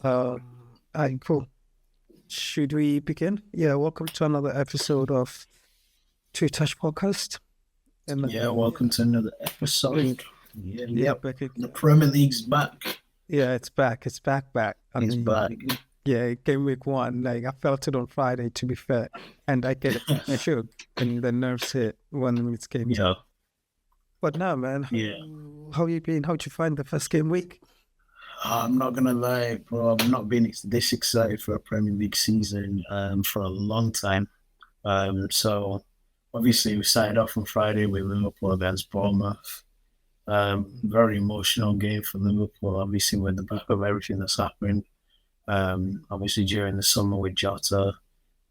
Cool. Should we begin? Yeah, welcome to another episode of Two Touch Podcast. And Yeah, welcome to another episode. Yeah, yeah, yep. back The again. Premier League's back. Yeah, it's back. It's back. I It's mean, back. yeah, game week one. Like I felt it on Friday, to be fair, and I get shook and the nerves hit when it's game time. Yeah, But now, man, yeah. how you been? How'd you find the first game week? I'm not gonna lie, bro. I've not been this excited for a Premier League season for a long time. So obviously we started off on Friday with Liverpool against Bournemouth. Very emotional game for Liverpool, obviously with the back of everything that's happened. Obviously during the summer with Jota.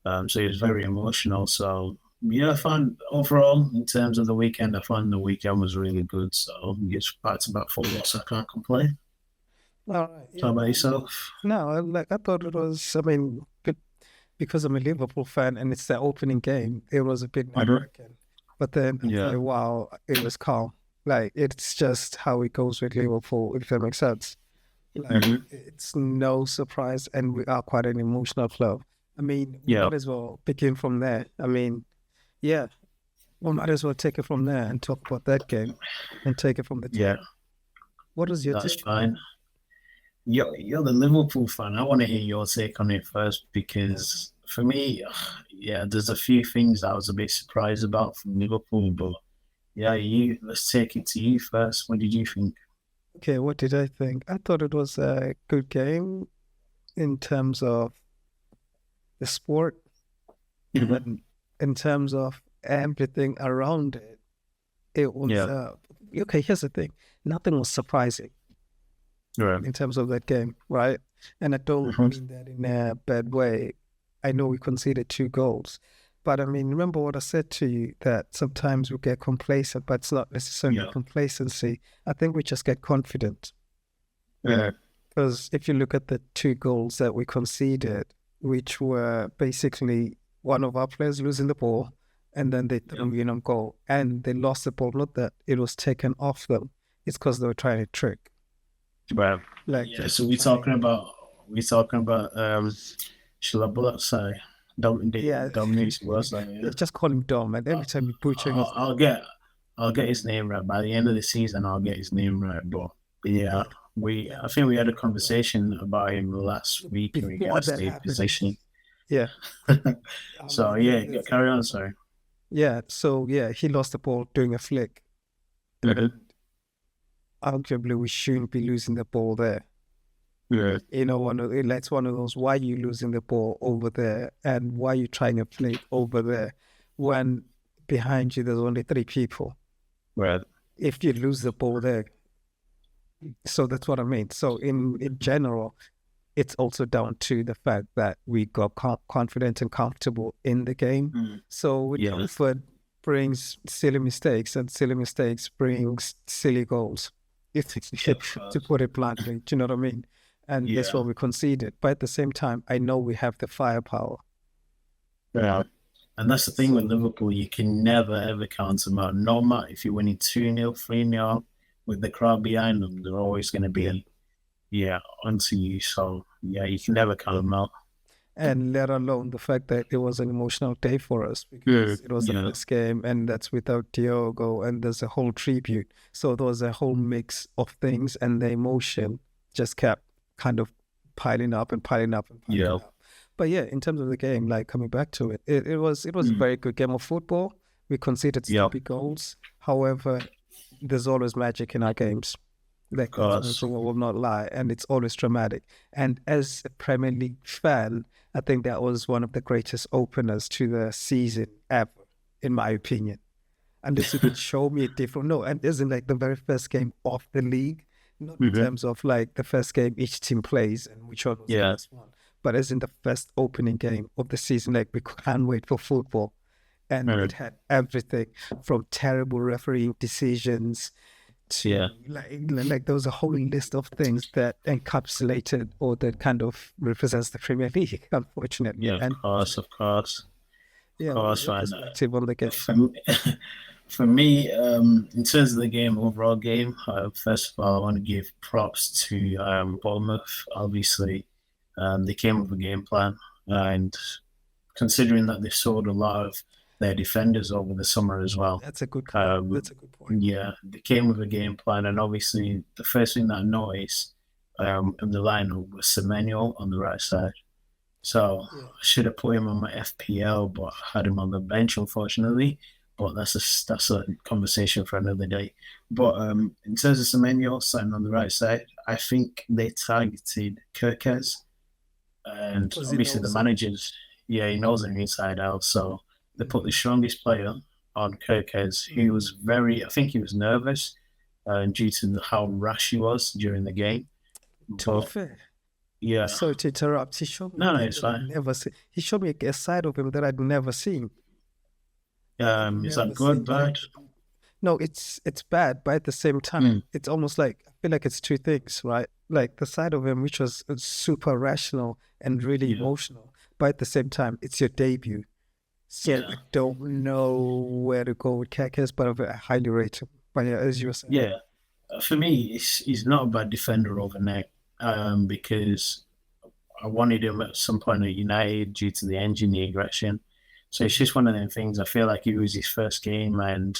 So it was very emotional. So yeah, I found overall in terms of the weekend, I found the weekend was really good. So it's back to back football, so I can't complain. All right, How yeah. about yourself? No, I thought it was. I mean, good because I'm a Liverpool fan and it's the opening game. It was a bit nerve Mhm. wracking, but then after Yeah. a while, it was calm. Like it's just how it goes with Liverpool, if that makes sense. Like Hmm. it's no surprise, and we are quite an emotional club. I mean, we Yeah. might as well begin from there. I mean, yeah, we might as well take it from there and talk about that game and take it from the top. Yeah. What was your That's take on it? fine. You're the Liverpool fan. I want to hear your take on it first because for me, yeah, there's a few things I was a bit surprised about from Liverpool, but yeah, let's take it to you first. What did you think? Okay, what did I think? I thought it was a good game in terms of the sport, but Hmm. in terms of everything around it, it was Yeah. okay. Here's the thing: nothing was surprising Right. in terms of that game, right? And I don't Hmm. mean that in a bad way. I know we conceded two goals, but I mean, remember what I said to you that sometimes we get complacent, but it's not necessarily Yeah. complacency. I think we just get confident. Yeah. Because if you look at the two goals that we conceded, which were basically one of our players losing the ball and then they Yeah. threw in on goal and they lost the ball, not that it was taken off them, it's because they were trying to trick. Right. Like Yeah. just So trying. we talking about Shalabala say Yeah, Dominic was like, yeah, yeah. just call him dumb. And every time you butchering I'll, his I'll name, get I'll get his name right by the end of the season. I'll get his name right, but yeah, yeah, we yeah. I think we had a conversation about him last week in Before regards that to his happened, position. yeah. I So mean, yeah, that's carry on. Sorry. yeah. So yeah, he lost the ball doing a flick, Mhm. and arguably we shouldn't be losing the ball there. Yeah. You know, that's one of those, why you losing the ball over there and why you trying to play it over there when behind you there's only three people. Right. If you lose the ball there, so that's what I mean. So in general, it's also down to the fact that we got confident and comfortable in the game. Mm. So with Yeah. comfort brings silly mistakes, and silly mistakes brings silly goals. If Yeah. Of to course. put it bluntly, do you know what I mean? And that's Yeah. what we conceded. But at the same time, I know we have the firepower. Yeah. And that's the thing with So Liverpool. You can never ever count them out. No matter if you're winning 2-0, 3-0, with the crowd behind them, they're always going to yeah, be yeah onto you. So yeah, you can never count them out. and let alone the fact that it was an emotional day for us Yeah. because it was the Yeah. first game and that's without Diogo and there's a whole tribute. So there was a whole mix of things and the emotion just kept kind of piling up and piling up and piling Yeah. up. But yeah, in terms of the game, like coming back to it, it was a Mm. very good game of football. We conceded Yeah. stupid goals. However, there's always magic in our games. Of Like that's one course. thing I will not lie, and it's always dramatic. And as a Premier League fan, I think that was one of the greatest openers to the season ever, in my opinion. Unless you could show me a different, no, and isn't like the very first game of the league, not in Hmm. terms of like the first game each team plays and which one was the Yeah. best one, but as in the first opening game of the season. Like we can't wait for football, and Uh, it had everything from terrible refereeing decisions to yeah. like there was a whole list of things that encapsulated or that kind of represents the Premier League, unfortunately Yeah. Of and course. fortunately. Of course. Of Yeah, what was course. your And perspective on the game? for me, for me, in terms of the game, overall game, first of all, I want to give props to Bournemouth. Obviously, They came with a game plan, and considering that they sold a lot of their defenders over the summer as well, That's a good. um, That's a good point. yeah, they came with a game plan, and obviously the first thing that I noticed in the lineup was Semenyo on the right side. So Yeah. I should have put him on my FPL, but I had him on the bench, unfortunately. But that's a conversation for another day. But in terms of Semenyo sitting on the right side, I think they targeted Kirkez, and Because he obviously the knows it. managers, yeah, he knows him inside out. So they put the strongest player on Kirkez. He was I think he was nervous due to how rash he was during the game. To be But fair, yeah, sorry to interrupt. He showed me no, no, things it's that I'd fine. never seen. He showed me a side of him that I'd never seen. I'd Is that never good, seen that. bad? No, it's bad, but at the same time, Mm, it's almost like I feel like it's two things, right? Like the side of him which was super rational and really yeah, emotional, but at the same time, it's your debut. So yeah, I don't know where to go with Kakis, but I highly rate him. But yeah, as you were saying, yeah. For me, he's not a bad defender overnight because I wanted him at some point at United due to the engineer aggression. So it's just one of them things. I feel like it was his first game and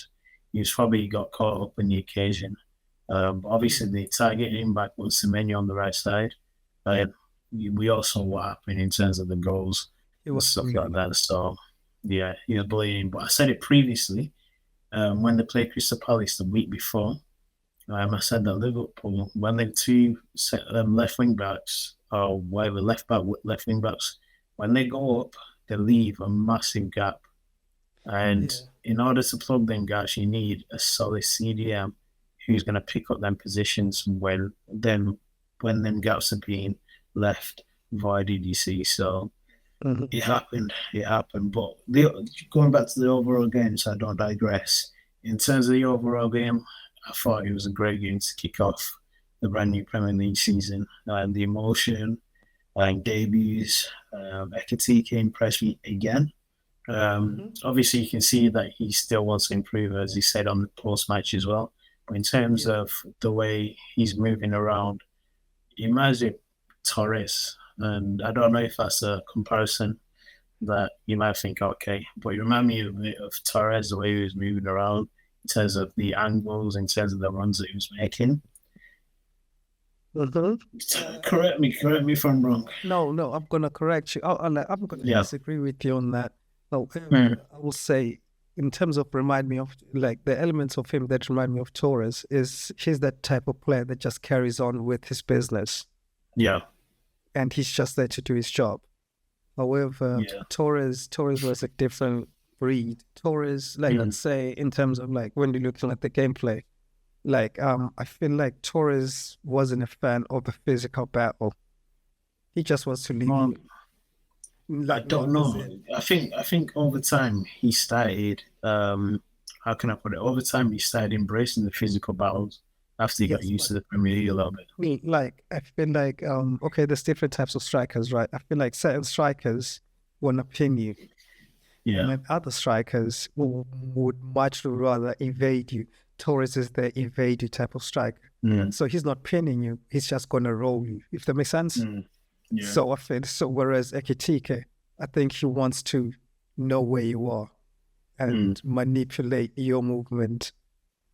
he's probably got caught up in the occasion. Obviously, the target him back with Semenyo on the right side. We all saw what happened in terms of the goals he and was stuff like bleeding. that. So, yeah, he was bleeding. But I said it previously when they played Crystal Palace the week before. I said that Liverpool, when they two left wing backs or whatever left wing backs, when they go up, they leave a massive gap. And Yeah, in order to plug them gaps, you need a solid CDM who's going to pick up them positions when them gaps are being left voided. You see, so mhm. it happened. It happened. But going back to the overall game, so I don't digress. In terms of the overall game, I thought it was a great game to kick off the brand new Premier League season. And the emotion and debuts, Ekitike impressed me again. Mhm. Obviously, you can see that he still wants to improve, as he said on the post match as well. But in terms Yeah. of the way he's moving around, he reminds me of Torres. And I don't know if that's a comparison that you might think, okay, but you remind me of Torres, the way he was moving around in terms of the angles, in terms of the runs that he was making. Mhm. Uh, Correct me if I'm wrong. no, no, I'm gonna correct you. I'm gonna Yeah. disagree with you on that. No, Mm, I will say, in terms of remind me of like the elements of him that remind me of Torres is he's that type of player that just carries on with his business yeah. and he's just there to do his job. However, Yeah. Torres was a different breed. Torres, like Mm, let's say in terms of like when you're looking at the gameplay, like I feel like Torres wasn't a fan of the physical battle. He just wants to leave well, you. I Like don't as know. in I think over time he started how can I put it? Over time he started embracing the physical battles after he got yes, used but to the Premier League a little bit. like I feel like okay, there's different types of strikers, right? I feel like certain strikers want to pin you, and Yeah. then other strikers would much rather evade you. Torres is the evade you type of striker. Mm, So he's not pinning you, he's just gonna roll you, if that makes sense. mm, yeah. So I feel so whereas Ekitike, I think he wants to know where you are Mm, and manipulate your movement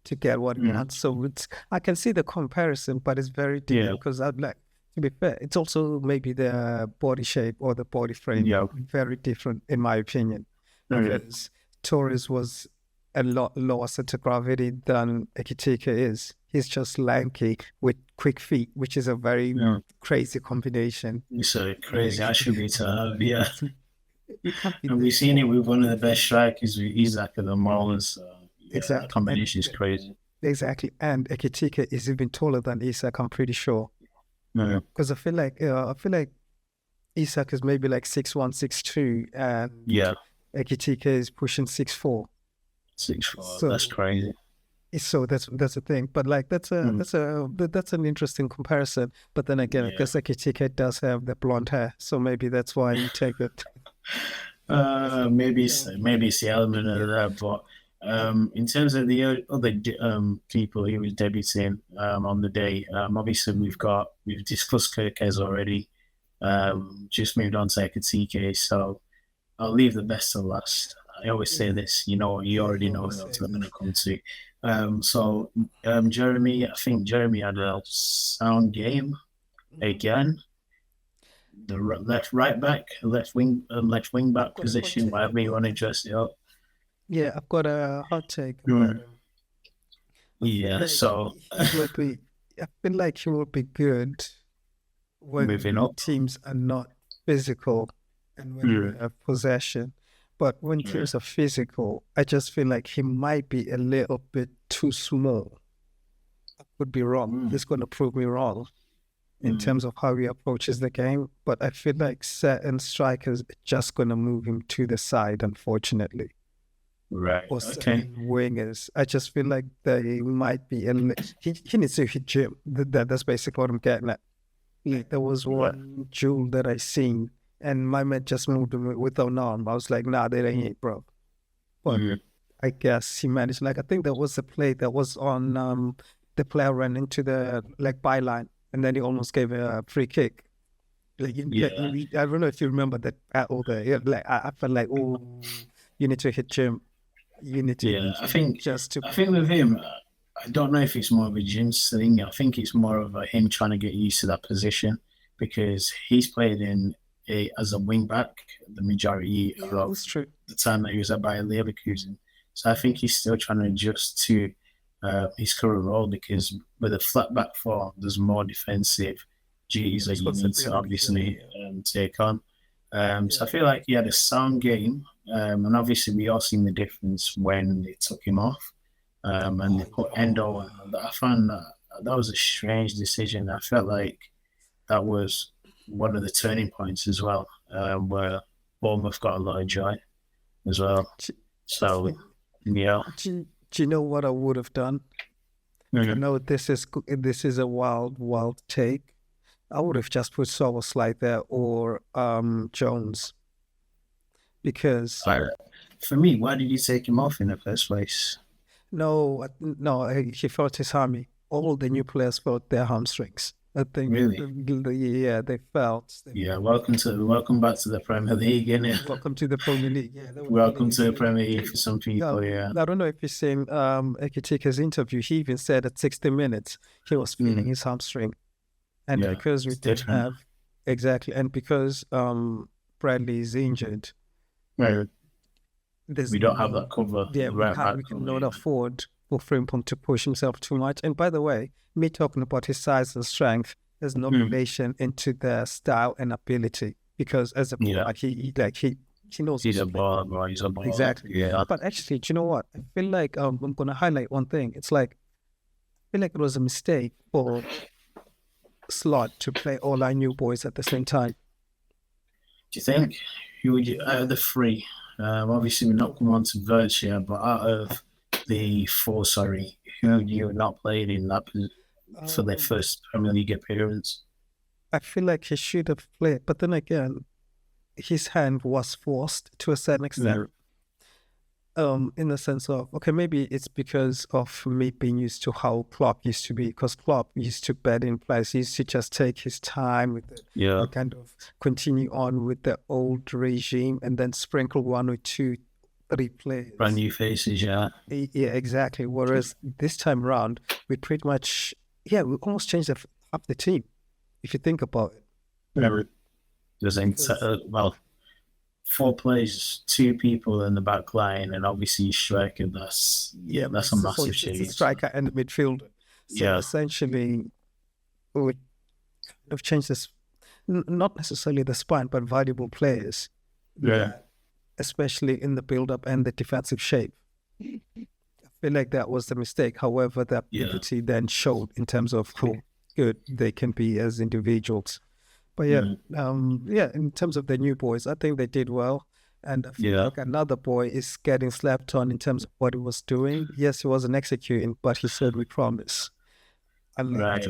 to get what he mm, wants. So it's I can see the comparison, but it's very yeah. different because I'd like to be fair, it's also maybe the body shape or the body frame Yeah. very different in my opinion. Mm, Because Torres was a lot lower center gravity than Ekitike is. He's just lanky with quick feet, which is a very yeah. crazy combination. It's a Like crazy attribute to have, yeah. you can't be And we've seen it with one of the best strikers with Isaac at the moment. So yeah, that exactly and combination is crazy. exactly. And Ekitike is even taller than Isak, I'm pretty sure. Mm, Because I feel like Isak is maybe like 6'1", 6'2", and yeah. Ekitike is pushing 6'4". 6'4". That's So crazy. so that's a thing. But like Mm, that's an interesting comparison. But then again, yeah. because Ekitike does have the blonde hair, so maybe that's why you take it. Maybe it's the element of that, but in terms of the other people who was debuting on the day, obviously we've discussed Kirkez already. Just moved on to Ekatike, so I'll leave the best to last. I always say this, you already know who else I'm going to come to. Jeremy, I think Jeremy had a sound game again. The left right back, left wing back position, whatever you want to dress it up. Yeah, I've got a hot take. Yeah, so I feel like he will be good when moving up. teams are not physical and when we have possession. But when teams are physical, I just feel like he might be a little bit too small. I could be wrong. He's going to prove me wrong in terms of how he approaches the game. But I feel like certain strikers are just going to move him to the side, unfortunately. Right. Or certain wingers. I just feel like they might be he needs to hit gym. That's basically what I'm getting at. Like, there was one jewel that I seen, and my man just moved with an arm. I was like, nah, that ain't it, bro. But I guess he managed. Like, I think there was a play that was on the player ran into the byline, and then he almost gave a free kick. Like, I don't know if you remember that battle there. Like, I felt like, oh, you need to hit gym. You need to. I think with him, I don't know if it's more of a gym thing. I think it's more of him trying to get used to that position because he's played as a wing back the majority of the time that he was at Bayer Leverkusen. So I think he's still trying to adjust to his current role because with a flat back four, there's more defensive duties that you need to obviously take on. So I feel like he had a sound game, and obviously we all seen the difference when they took him off. And they put Endo on. I found that was a strange decision. I felt like that was one of the turning points as well, where Bournemouth got a lot of joy as well. So, yeah. Do you know what I would have done? I know this is a wild take. I would have just put Szoboszlai there or Jones. Because... For me, why did you take him off in the first place? No, he felt his hammy. All the new players felt their hamstrings. I think. Really? They felt. Welcome back to the Premier League, innit? Welcome to the Premier League. Yeah, welcome to the Premier League for some people. I don't know if you've seen Ekitike's interview. He even said at 60 minutes he was feeling his hamstring, and because we didn't have and because Bradley is injured. Right. We don't have that cover. Yeah, we cannot afford for Frimpong to push himself too much. And by the way, me talking about his size and strength has no relation into the style and ability. Because as a player, he knows he's a baller. He's a baller. Exactly. Yeah. But actually, do you know what? I feel like I'm going to highlight one thing. It's like I feel like it was a mistake for Slot to play all our new boys at the same time. Do you think? Who would you out of the three? Obviously, we're not going on to Verts here, but out of the four, who you not played in that for their first Premier League appearance? I feel like he should have played, but then again, his hand was forced to a certain extent. In the sense of, okay, maybe it's because of me being used to how Klopp used to be, because Klopp used to bed in place. He used to just take his time with it, and kind of continue on with the old regime and then sprinkle 1 or 2, 3 players. Brand new faces, Yeah, exactly. Whereas this time around, we pretty much, we almost changed half the team, if you think about it. Well, 4 players, 2 people in the back line, and obviously striker. That's a massive change. It's a striker and the midfielder. So essentially, we have changed this, not necessarily the spine, but valuable players. Especially in the build-up and the defensive shape. I feel like that was the mistake. However, the ability then showed in terms of how good they can be as individuals. But in terms of the new boys, I think they did well. And I feel like another boy is getting slapped on in terms of what he was doing. Yes, he wasn't executing, but he said, we promise. Right.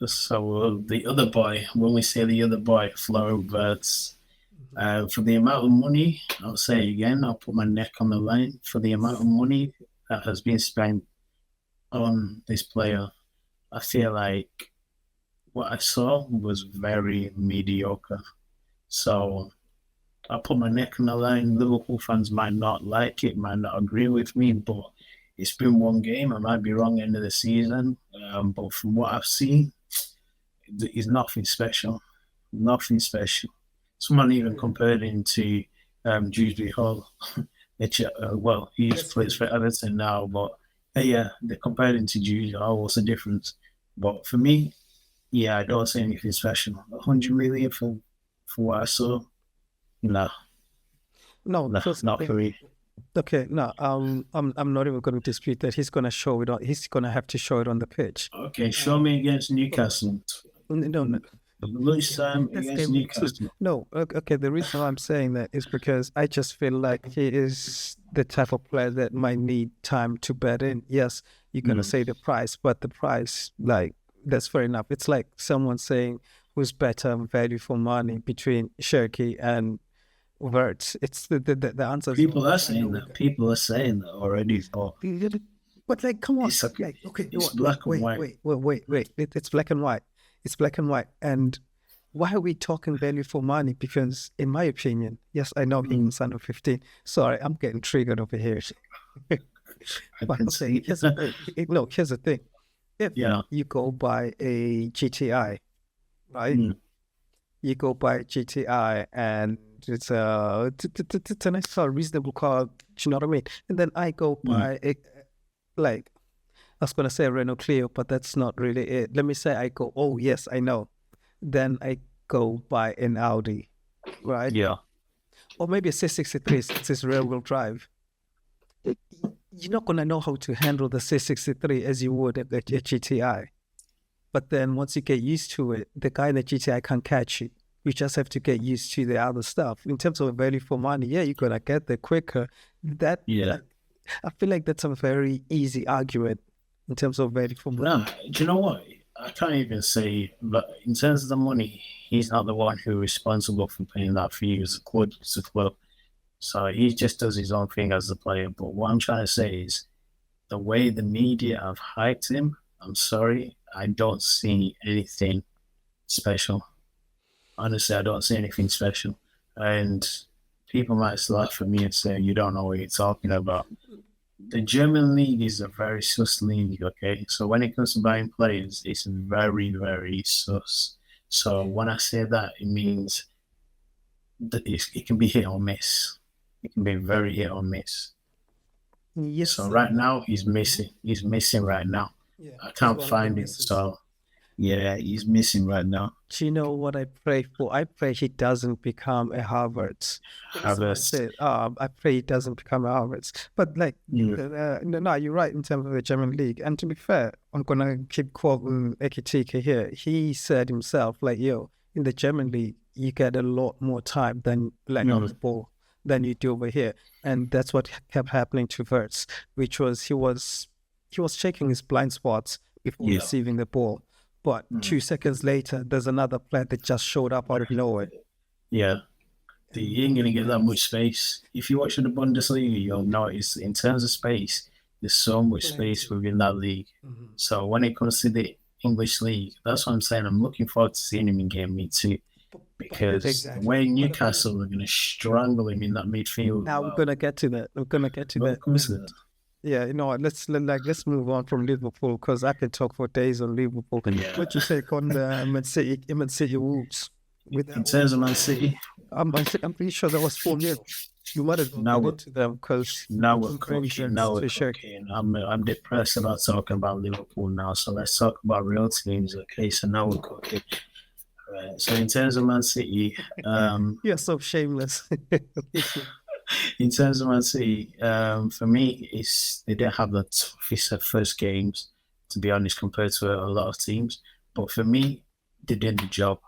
So the other boy, when we say the other boy, Florian Wirtz, for the amount of money, I'll say again, I'll put my neck on the line. For the amount of money that has been spent on this player, I feel like what I saw was very mediocre. So I put my neck on the line. Liverpool fans might not like it, might not agree with me, but it's been one game. I might be wrong end of the season, but from what I've seen, it's nothing special. Nothing special. Someone even compared him to Jude Hall, which, well, he plays for Everton now, but yeah, they compared him to Jude Hall. What's the difference? But for me, yeah, I don't see anything special. 100 million for what I saw, no, No, no, first not for me. okay, no, I'm not even going to dispute that he's going to show it on. He's going to have to show it on the pitch. Okay, show me against Newcastle. No, no, Lunchtime that's against game week 2. Newcastle. No, okay. The reason why I'm saying that is because I just feel like he is the type of player that might need time to bed in. Yes, you're gonna say the price, but the price, like, that's fair enough. It's like someone saying who's better value for money between Cherki and Wirtz. It's the answer. People are saying that. People are saying that already. But like, come on, It's a- like, okay, it's black and white. wait. It's black and white. It's black and white. And why are we talking value for money? Because in my opinion, yes, I know he's under 15. Sorry, I'm getting triggered over here. I But can okay, see. here's the thing. Look, here's the thing. If Yeah. you go by a GTI, right? Mm. You go by GTI and it's a nice car, reasonable car. Do you know what I mean? And then I go by a, like, I was gonna say a Renault Clio, but that's not really it. Let me say I go, oh yes, I know. Then I go by an Audi, right? Yeah. Or maybe a C63, since it's rear-wheel drive. You're not gonna know how to handle the C63 as you would a GTI. But then once you get used to it, the guy in the GTI can't catch you. You just have to get used to the other stuff. In terms of value for money, yeah, you're gonna get there quicker. That Yeah. I feel like that's a very easy argument in terms of value for money. No, do you know what? I can't even say, but in terms of the money, he's not the one who's responsible for paying that fee. It's a club. So he just does his own thing as a player. But what I'm trying to say is the way the media have hyped him, I'm sorry, I don't see anything special. Honestly, I don't see anything special. And people might laugh at me and say, you don't know what you're talking about. The German league is a very sus league, okay? So when it comes to buying players, it's very, very sus. So when I say that, it means that it can be hit or miss. It can be very hit or miss. Yes. So right now, he's missing. He's missing right now. Yeah, I can't find him. So yeah, he's missing right now. Do you know what I pray for? I pray he doesn't become a Harvard. I pray he doesn't become a Harvard. But like, no, you're right in terms of the German league. And to be fair, I'm gonna keep quoting Ekitike here. He said himself, like, yo, in the German league, you get a lot more time than on the ball than you do over here, and that's what kept happening to Wirtz, which was he was checking his blind spots before receiving the ball. But 2 seconds later, there's another player that just showed up out of nowhere. Yeah. You ain't going to get that much space. If you watch the Bundesliga, you'll notice in terms of space, there's so much space within that league. Mm-hmm. So when it comes to the English league, that's what I'm saying. I'm looking forward to seeing him in game week 2. Because the way Newcastle are going to strangle him in that midfield. Now we're going to get to that. We're going to get to that. Yeah, you know what? Let's move on from Liverpool because I can talk for days on Liverpool. Yeah. What you take on the Man City Wolves? In terms of Man City, I'm pretty sure that was 4-0. You might have gone into them because now we're cooking. I'm depressed about talking about Liverpool now. So let's talk about real teams. Okay, so now we're cooking. Right. So in terms of Man City, you're so shameless. In terms of Man City, for me, they didn't have the toughest first games, to be honest, compared to a lot of teams. But for me, they did the job.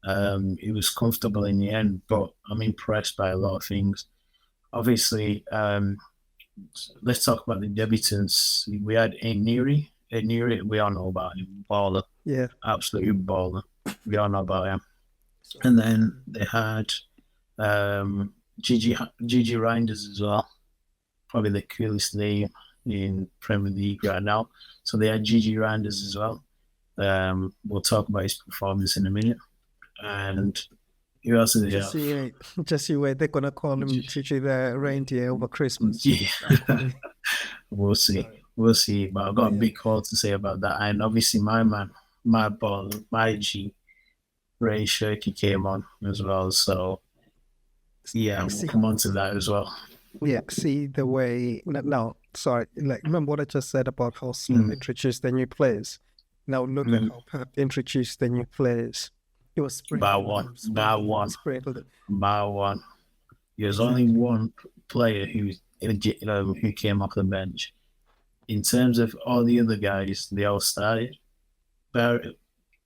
It was comfortable in the end, but I'm impressed by a lot of things. Obviously, let's talk about the debutants. We had Neri. We all know about him. Baller. Yeah. Absolutely baller. We all know about him. And then they had Gigi Reinders as well. Probably the coolest name in Premier League right now. So they had Gigi Reinders as well. We'll talk about his performance in a minute. And who else is there? Just you wait. They're gonna call him Chichi the reindeer over Christmas. Yeah. We'll see. We'll see. But I've got a big call to say about that. And obviously, my man, my ball, my G, Ray Shirky came on as well. So, yeah, we'll come on to that as well. Yeah, see the way. No, sorry. Like, remember what I just said about how Slim introduced the new players? Now look at how Pep introduced the new players. It was by one. There's only one player who came off the bench. In terms of all the other guys, they all started. But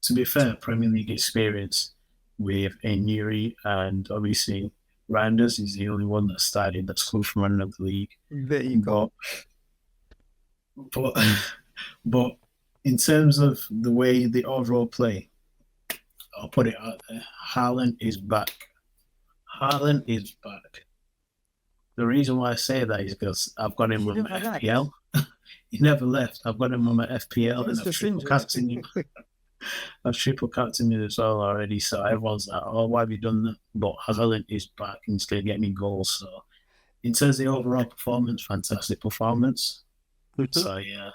to be fair, Premier League experience with Nuri and obviously Randers is the only one that started that's come from another league. There you go. But in terms of the way the overall play, I'll put it out there. Haaland is back. Haaland is back. The reason why I say that is because I've got him on my FPL. He never left. I've got him on my FPL and I've triple captained him. I've triple captained him as well already. So everyone's like, oh, why have you done that? But Haaland is back and he's going to get me goals. So in terms of the overall performance, fantastic performance. So yeah.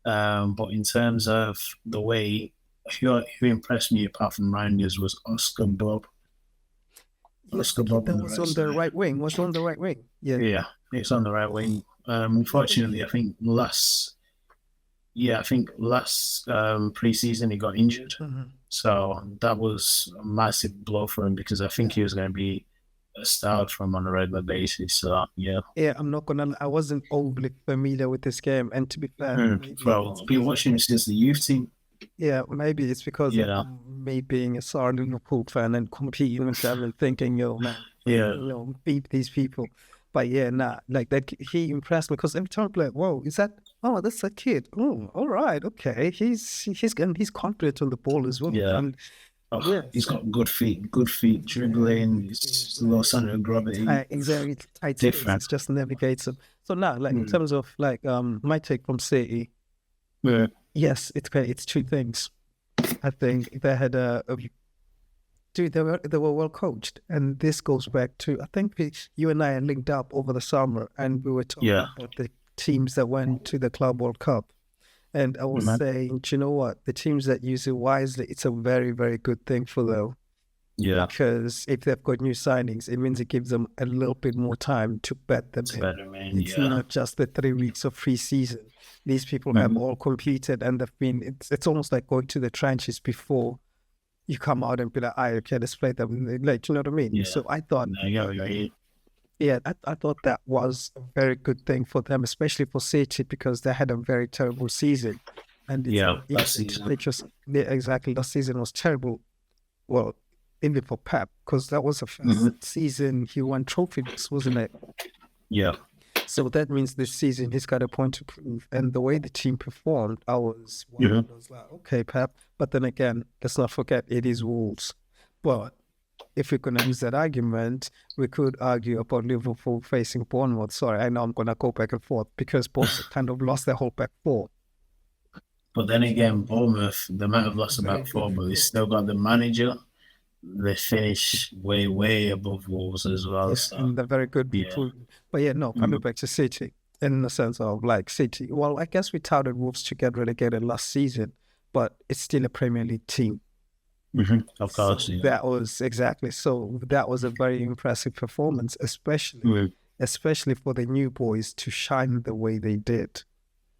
But in terms of the way who impressed me apart from Rangers was Oscar Bob. Oscar Bob was on the right wing. Yeah, it's on the right wing. Unfortunately, I think last pre-season he got injured. So that was a massive blow for him because I think he was going to be a start from on a regular basis. So yeah. Yeah, I wasn't overly familiar with this game, and to be fair, well, I've been watching him since the youth team. Yeah, maybe it's because of me being a sorry Liverpool fan and competing with them and thinking, beat these people. But yeah, like that, he impressed me because every time I'm like, whoa, that's a kid. Oh, all right, okay. He's confident on the ball as well. Yeah. He's got good feet, dribbling. It's a low center of gravity. Exactly, different. It's just navigates him. So now, like in terms of like my take from City, yes, it's two things. I think they had they were well coached, and this goes back to I think you and I linked up over the summer, and we were talking about the teams that went to the Club World Cup. And I was saying, do you know what? The teams that use it wisely, it's a very, very good thing for them. Yeah. Because if they've got new signings, it means it gives them a little bit more time to bet them in. It's not just the 3 weeks of pre-season. These people have all competed and they've been, it's almost like going to the trenches before you come out and be like, okay, let's play them. Like, you know what I mean? Yeah. So I thought... Yeah, I thought that was a very good thing for them, especially for City, because they had a very terrible season. And last season was terrible. Well, even for Pep, because that was the first season he won trophies, wasn't it? Yeah. So that means this season he's got a point to prove. And the way the team performed, I was like, okay, Pep. But then again, let's not forget it is Wolves. But if we're going to use that argument, we could argue about Liverpool facing Bournemouth. Sorry, I know I'm going to go back and forth because both kind of lost their whole back four. But then again, Bournemouth, they might have lost the back four, but they still got the manager. They finish way, way above Wolves as well. Yes, so. And they're very good. But coming back to City, in the sense of like City. Well, I guess we touted Wolves to get relegated last season, but it's still a Premier League team. Of course, so that was that was a very impressive performance, especially for the new boys to shine the way they did.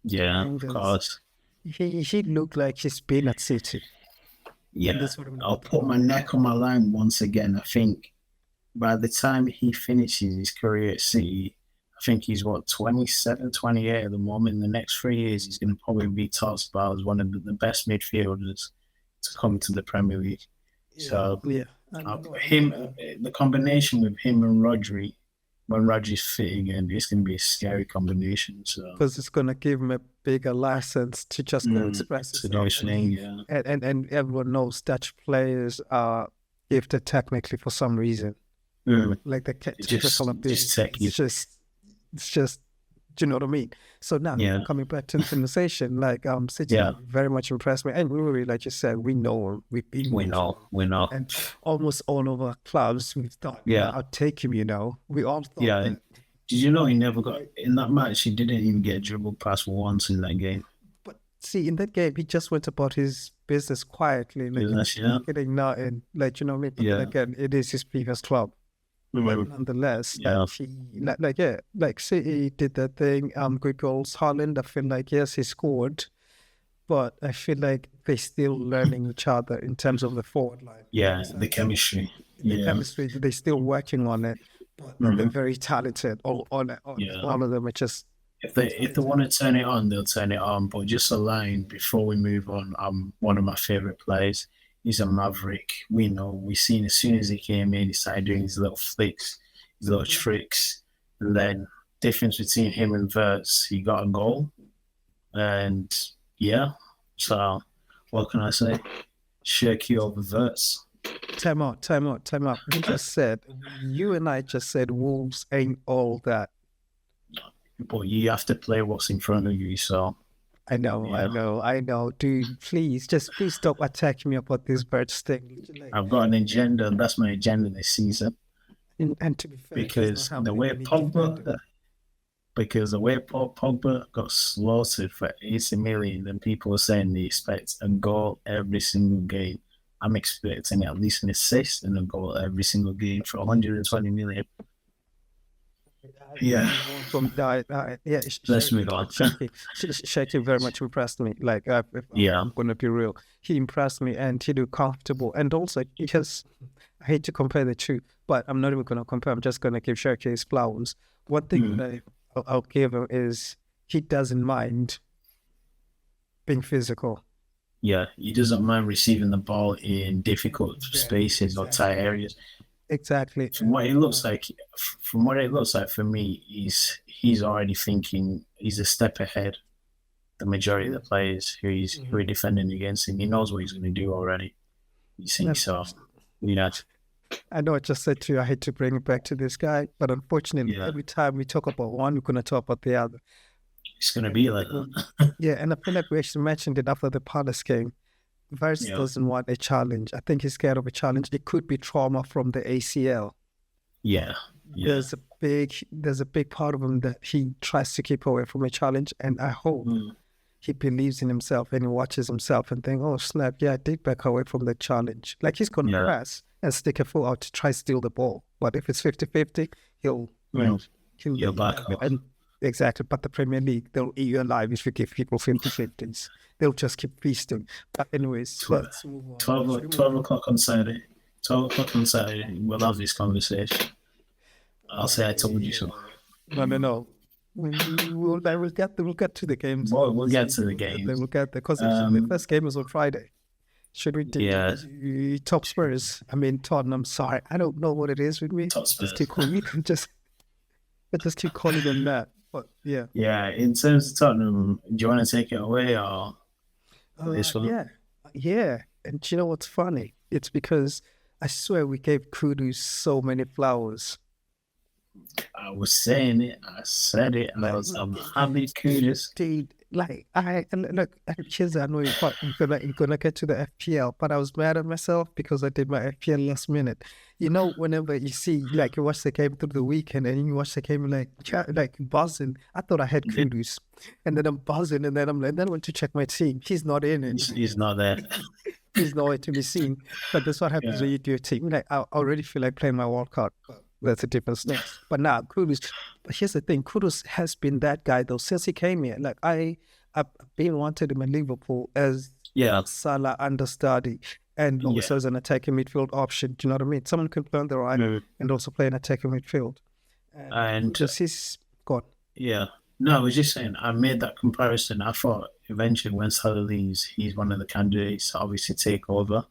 Yeah, of course. He looked like he's been at City. Yeah, I'll put my neck on my line once again. I think by the time he finishes his career at City, I think he's 27, 28 at the moment. In the next 3 years, he's going to probably be talked about as one of the best midfielders to come to the Premier League. So the combination with him and Rodri, when Rodri's fit again, it's going to be a scary combination. So because it's going to give him a bigger license to just go express himself. And everyone knows Dutch players are gifted technically for some reason. Like the typical of this, it's just Do you know what I mean? So now Yeah. coming back to the conversation, like City Yeah. very much impressed me, and really, like you said, we know we've been We know. and almost all of our clubs we thought, Yeah. I'll take him. We all thought Yeah. that. Did you know he never got in that match? He didn't even get a dribble pass once in that game. But see, in that game, he just went about his business quietly, like Business, yeah. getting nothing, like you know what I mean. But Yeah. again, it is his previous club. But nonetheless, Yeah. like City did that thing. Good goals. Haaland, I feel like yes, he scored, but I feel like they're still learning each other in terms of the forward line. Yeah, the chemistry. The Yeah. chemistry, they're still working on it. But they're very talented. All of them are just. If they want to turn it on, they'll turn it on. But just a line before we move on, one of my favorite players. He's a maverick. We've seen as soon as he came in, he started doing his little flicks, his little tricks. And then difference between him and Verts, he got a goal. And yeah, so what can I say? Shirky over Verts. Time out. You and I just said Wolves ain't all that. But you have to play what's in front of you, so. I know. Dude, please stop attacking me about this Birds thing. I've got an agenda, and that's my agenda this season. And to be fair, because the way Pogba got slaughtered for 80 million, and people are saying they expect a goal every single game. I'm expecting at least an assist and a goal every single game for 120 million. Yeah. Let's move on. Shaky very much impressed me. Like, I'm going to be real. He impressed me and he looked comfortable. And also, because I hate to compare the two, but I'm not even going to compare. I'm just going to give Shaky his flowers. One thing that I'll give him is he doesn't mind being physical. Yeah, he doesn't mind receiving the ball in difficult spaces or tight areas. Exactly. From what it looks like for me, he's already thinking he's a step ahead the majority of the players who are defending against him. He knows what he's going to do already. You see, so I know I just said to you, I hate to bring it back to this guy, but unfortunately, every time we talk about one, we're going to talk about the other. It's going to be like that. Yeah, and I feel like we actually mentioned it after the Palace game. Verts doesn't want a challenge. I think he's scared of a challenge. It could be trauma from the ACL. Yeah. There's a big part of him that he tries to keep away from a challenge, and I hope he believes in himself and he watches himself and think, oh snap, yeah, I did back away from the challenge. Like he's going to press and stick a foot out to try steal the ball. But if it's 50-50, he'll back up. Exactly, but the Premier League, they'll eat you alive if you give people 50-50s. They'll just keep feasting. But anyways, let's move on. 12 o'clock on Saturday. 12 o'clock on Saturday, we'll have this conversation. I'll say I told you so. No. We'll get to the games. We'll get to the games. We'll get there, because the first game is on Friday. Should we do top Spurs? I mean, Tottenham, sorry. I don't know what it is with me. Top Spurs. Just keep calling them that. But yeah. Yeah, in terms of Tottenham, do you want to take it away or this one? Yeah. And you know what's funny? It's because I swear we gave Kudus so many flowers. I was saying it. I said it. I'm happy Kudus. Dude, here's the annoying part. I'm gonna get to the FPL, but I was mad at myself because I did my FPL last minute. Whenever you see, like, you watch the game through the weekend and you watch the game like buzzing. I thought I had Kudus, and then I'm buzzing, and then I went to check my team. He's not in it. He's not there. He's nowhere to be seen. But that's what happens when you do a team. Like, I already feel like playing my wild card. That's a different thing. But now Kudus. But here's the thing: Kudus has been that guy though since he came here. Like I've been wanted him in Liverpool as Salah understudy and also as an attacking midfield option. Do you know what I mean? Someone could play on the right and also play an attacking midfield. And just he's gone. Yeah. No, I was just saying. I made that comparison. I thought eventually when Salah leaves, he's one of the candidates to obviously take over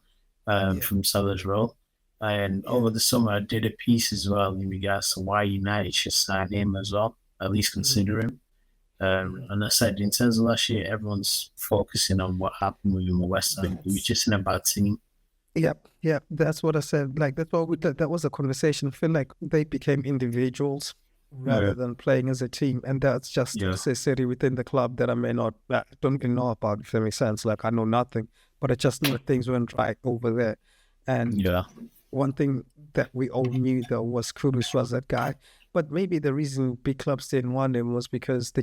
from Salah's role. And over the summer, I did a piece as well in regards to why United should sign him as well, at least consider him. And I said, in terms of last year, everyone's focusing on what happened with him at West Ham. He was just in a bad team. Yep, that's what I said. Like, that was a conversation. I feel like they became individuals rather than playing as a team, and that's just Yeah. necessary within the club that I may not don't even know about. If that makes sense, like I know nothing, but I just know things went right over there. And Yeah. one thing that we all knew though was Kudus was that guy. But maybe the reason big clubs didn't want him was because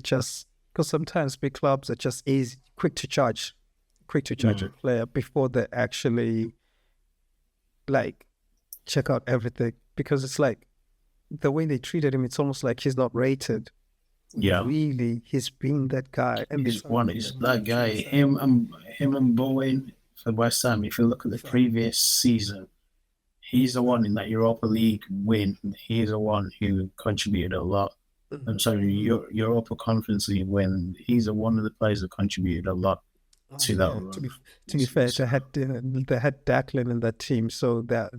sometimes big clubs are just easy, quick to charge a player before they actually like check out everything, because it's like the way they treated him, it's almost like he's not rated. Yeah. Really, he's been that guy. And He's that guy. Him and Bowen for West Ham. If you look at the previous season, he's the one in that Europa League win. He's the one who contributed a lot. I'm sorry, Europa Conference League win. He's one of the players that contributed a lot to that. To be fair, they had Declan in that team, so they're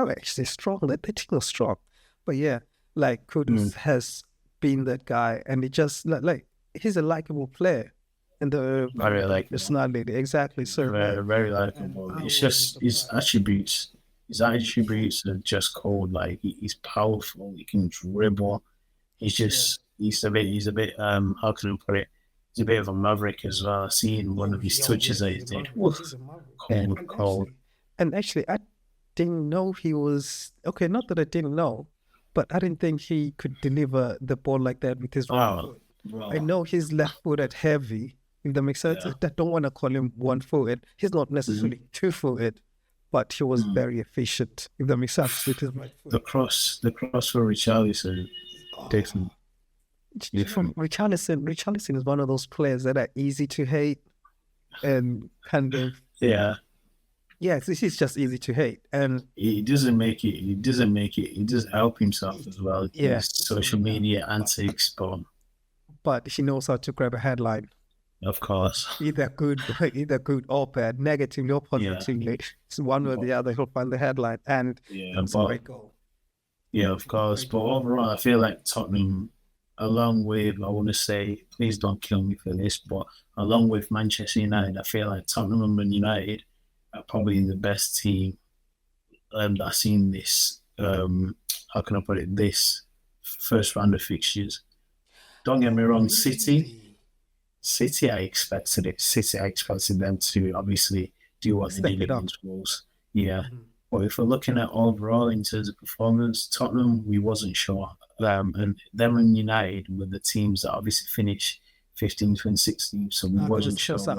actually strong. That team was strong. But yeah, like Kudus has been that guy, and it just like he's a likable player, and the very like personality, exactly. So very, very likable. It's just his attributes. His attributes are just cold. Like he's powerful. He can dribble. He's a bit how can I put it? He's a bit of a maverick as well. I've seen one of his touches that he did. Cold. And actually, I didn't know he was okay. Not that I didn't know, but I didn't think he could deliver the ball like that with his right foot. I know he's left-footed heavy, if that makes sense. I don't want to call him one-footed. He's not necessarily two-footed, but he was very efficient, if that makes sense, with his right foot. The cross for Richarlison. Richarlison is one of those players that are easy to hate and kind of this is just easy to hate, and he doesn't make it. He doesn't help himself as well. Social media antics, but he knows how to grab a headline. Of course, either good or bad, negatively or positively. It's one or the other. He'll find the headline, and it's a great goal. Yeah, of course. But overall, I feel like Tottenham, along with, I want to say, please don't kill me for this, but along with Manchester United, I feel like Tottenham and United are probably the best team that I've seen this, how can I put it, this first round of fixtures. Don't get me wrong, City, I expected it. I expected them to obviously do what they did against Wolves. Yeah. But if we're looking at overall in terms of performance, Tottenham, we wasn't sure. And them and United were the teams that obviously finished 15th and 16th, so we wasn't sure. So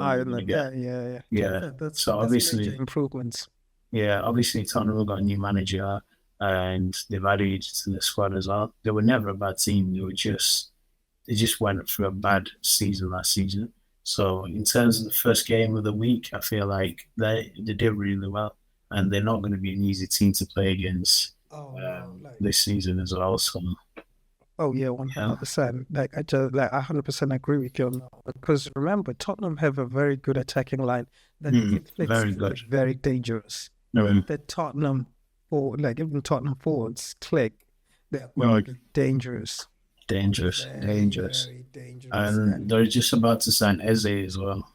obviously improvements. Yeah, obviously Tottenham have got a new manager and they've added to the squad as well. They were never a bad team. They just went through a bad season last season. So in terms of the first game of the week, I feel like they did really well, and they're not going to be an easy team to play against this season as well. So. Oh yeah, 100%. Like I 100% agree with you on that, because remember, Tottenham have a very good attacking line that very good, very dangerous. The Tottenham even Tottenham forwards click, they're dangerous. Dangerous. Very dangerous. And they're just about to sign Eze as well.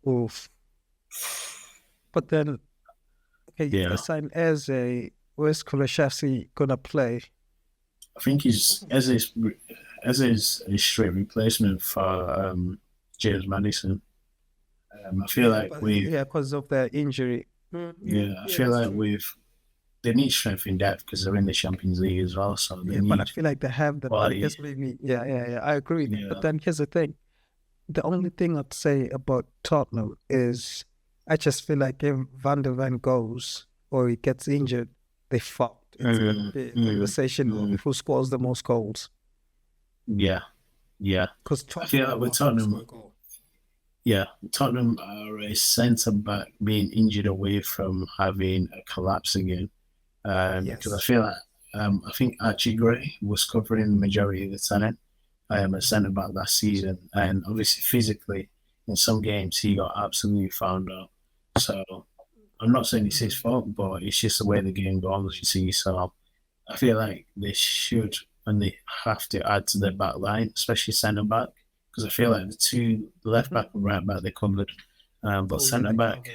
Oof. But then, they sign Eze. Where's Kulusevski gonna play? I think Eze is a straight replacement for James Maddison. I feel like because of their injury. I feel like they need strength in depth because they're in the Champions League as well. So but I feel like they have the body. I agree. Yeah. But then here's the thing: the only thing I'd say about Tottenham is I just feel like if Van der Ven goes or he gets injured, they fucked. It's a conversation of who scores the most goals. Yeah. Because I feel like with Tottenham, Tottenham are a centre back being injured away from having a collapse again. Because I feel like I think Archie Gray was covering the majority of the talent. A centre back last season, and obviously physically in some games he got absolutely found out. So I'm not saying it's his fault, but it's just the way the game goes, you see. So I feel like they should and they have to add to their back line, especially centre back, because I feel like the left back and right back, they're covered. But centre back,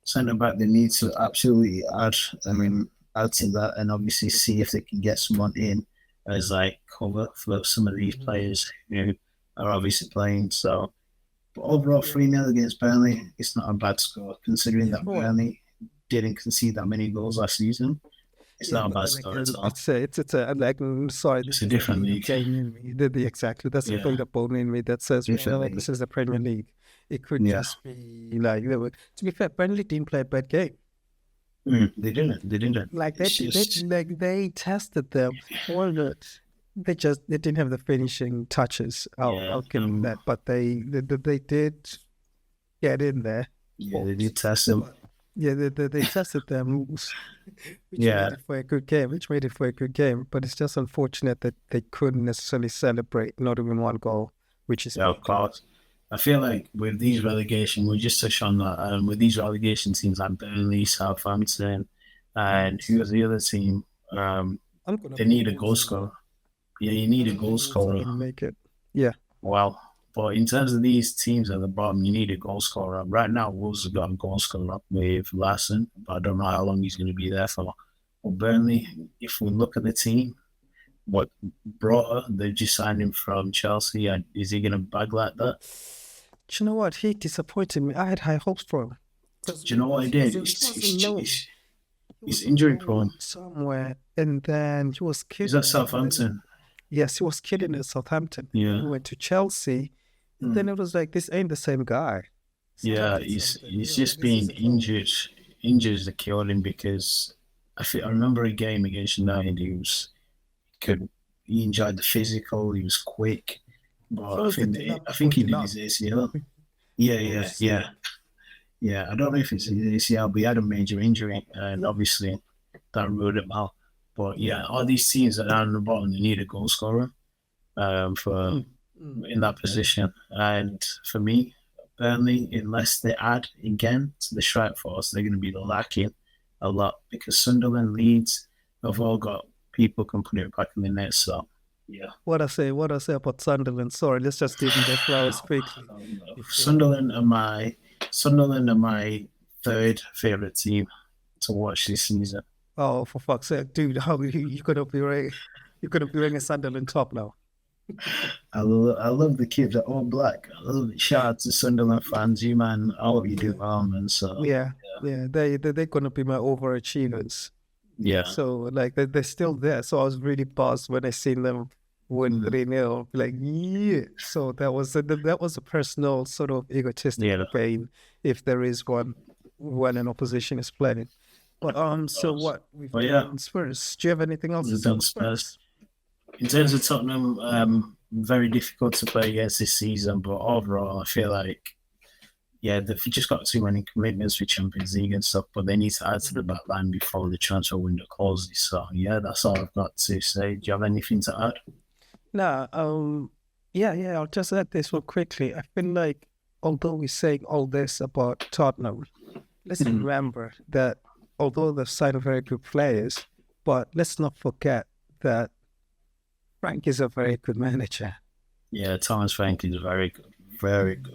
centre back, they need to absolutely add to that, and obviously see if they can get someone in as like cover for some of these players who are obviously playing. So, but overall, 3-0 against Burnley, it's not a bad score considering that Sure. Burnley didn't concede that many goals last season. It's Yeah, not a but bad then score at again, all. it's a like sorry, It's this a is the different thing that league. came in me. Exactly, that's the Yeah, thing that bone in me that says, different well, league. this is the Premier League. It could Yeah. just be like they were. To be fair, Burnley didn't play a bad game. They didn't. They didn't. Like It's just they tested them for it. They didn't have the finishing touches. I'll give them that, but they did get in there. yeah, they did test them. Yeah, they tested them, which Yeah. made it for a good game. Which made it for a good game. But it's just unfortunate that they couldn't necessarily celebrate not even one goal, which is Yeah, of course. I feel like with these relegation, we just touched on that. With these relegation teams like Burnley, Southampton, and who was the other team? They need a goal scorer. Yeah, you need a goal scorer. Make it. Yeah. Well, but in terms of these teams at the bottom, you need a goal scorer. Right now, Wolves have got a goal scorer with Larsson, but I don't know how long he's going to be there for. But Burnley, if we look at the team, what brought her, they just signed him from Chelsea. And is he going to bag like that? Do you know what? He disappointed me. I had high hopes for him. Do you know what he did? He's injury prone. Somewhere, and then he was killed. He's at Southampton. Yes, he was killing at Southampton. Yeah. He went to Chelsea. And then it was like, this ain't the same guy. Yeah, he's just been injured. Injuries that killed him because I remember a game against United. He enjoyed the physical. He was quick, but I think he did his ACL. Yeah. I don't know if it's his ACL, but he had a major injury, and obviously that ruled him out. But yeah, all these teams that are down the bottom, they need a goal scorer for in that position. And for me, Burnley, unless they add again to the strike force, they're going to be lacking a lot because Sunderland, Leeds have all got people can put it back in the net. So yeah. What I say about Sunderland? Sorry, let's just give them their flowers quickly. Sunderland are my third favorite team to watch this season. Oh, for fuck's sake, dude! How you gonna be wearing a Sunderland top now? I love the kids. They're all black. I love it. Shout out to Sunderland fans. You man, I hope you do well, man. So yeah. They're gonna be my overachievers. Yeah. So like they're still there. So I was really buzzed when I seen them win 3-0. Like yeah. So that was a personal sort of egotistic pain, if there is one, when an opposition is playing. But so what we've done Spurs. Do you have anything else to say about Spurs? In terms of Tottenham, very difficult to play against this season, but overall I feel like they've just got too many commitments with Champions League and stuff, but they need to add to the back line before the transfer window closes. So yeah, that's all I've got to say. Do you have anything to add? No, I'll just add this one quickly. I feel like although we're saying all this about Tottenham, let's remember that although they've signed very good players, but let's not forget that Frank is a very good manager. Yeah, Thomas Frank is a very good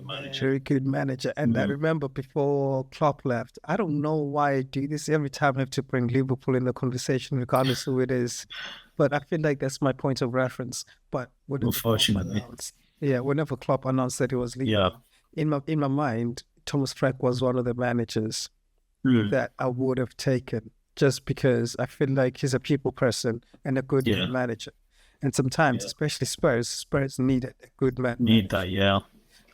manager. Very good manager. And I remember before Klopp left, I don't know why I do this. Every time I have to bring Liverpool in the conversation, regardless who it is. But I feel like that's my point of reference. But unfortunately, whenever Klopp announced that he was leaving, in my mind, Thomas Frank was one of the managers that I would have taken, just because I feel like he's a people person and a good manager. And sometimes, especially Spurs needed a good man. Need that,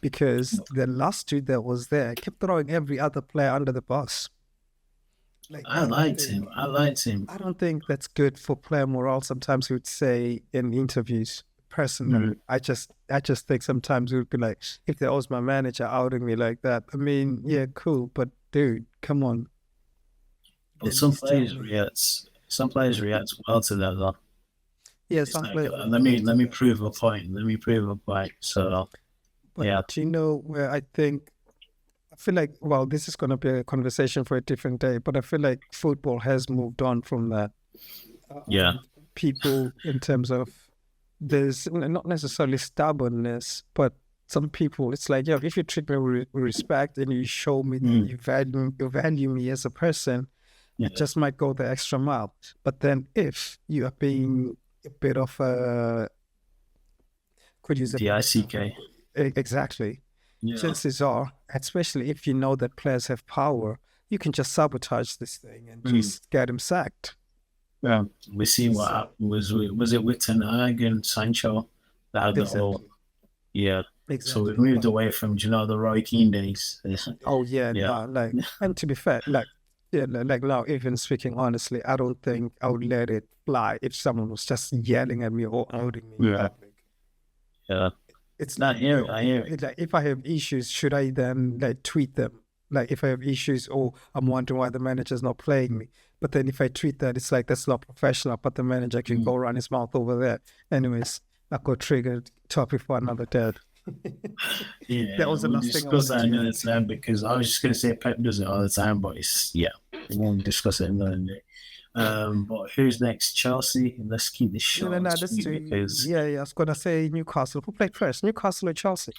because the last two that was there kept throwing every other player under the bus. Like, I liked him. I don't think that's good for player morale. Sometimes we would say in interviews, personally, I just think sometimes we would be like, if there was my manager outing me like that, I mean, yeah, cool, but dude, come on. But some players react well to that though. Yeah, let me prove a point. So, but do you know where I feel like, well, this is going to be a conversation for a different day, but I feel like football has moved on from that. People, in terms of, there's not necessarily stubbornness, but some people, it's like, if you treat me with respect and you show me that you value me as a person, I just might go the extra mile. But then if you are being a bit of a, could use a better DICK. term. Exactly. Yeah. Chances are, especially if you know that players have power, you can just sabotage this thing and just get him sacked. Yeah. We see what happened. Was it with Ten Hag and Sancho that had the whole Exactly. yeah. So Exactly. we moved away from the Roy Keane days. Oh yeah, Yeah. no, and to be fair, yeah, like now, even speaking honestly, I don't think I would let it fly if someone was just yelling at me or outing me in Yeah. public. Yeah. It's I hear it. I hear it. it's like, if I have issues, should I then like tweet them? Like if I have issues, oh, I'm wondering why the manager's not playing me. But then if I tweet that, it's like that's not professional. But the manager can go run his mouth over there. Anyways, that got triggered. Topic for another day. Yeah, That was the we'll last thing I discuss that wanted to another time because I was just going to say Pep does it all the time, but we won't discuss it another day. But who's next? Chelsea. Let's keep this short and that's sweet because yeah, I was gonna say Newcastle. Who played first? Newcastle or Chelsea?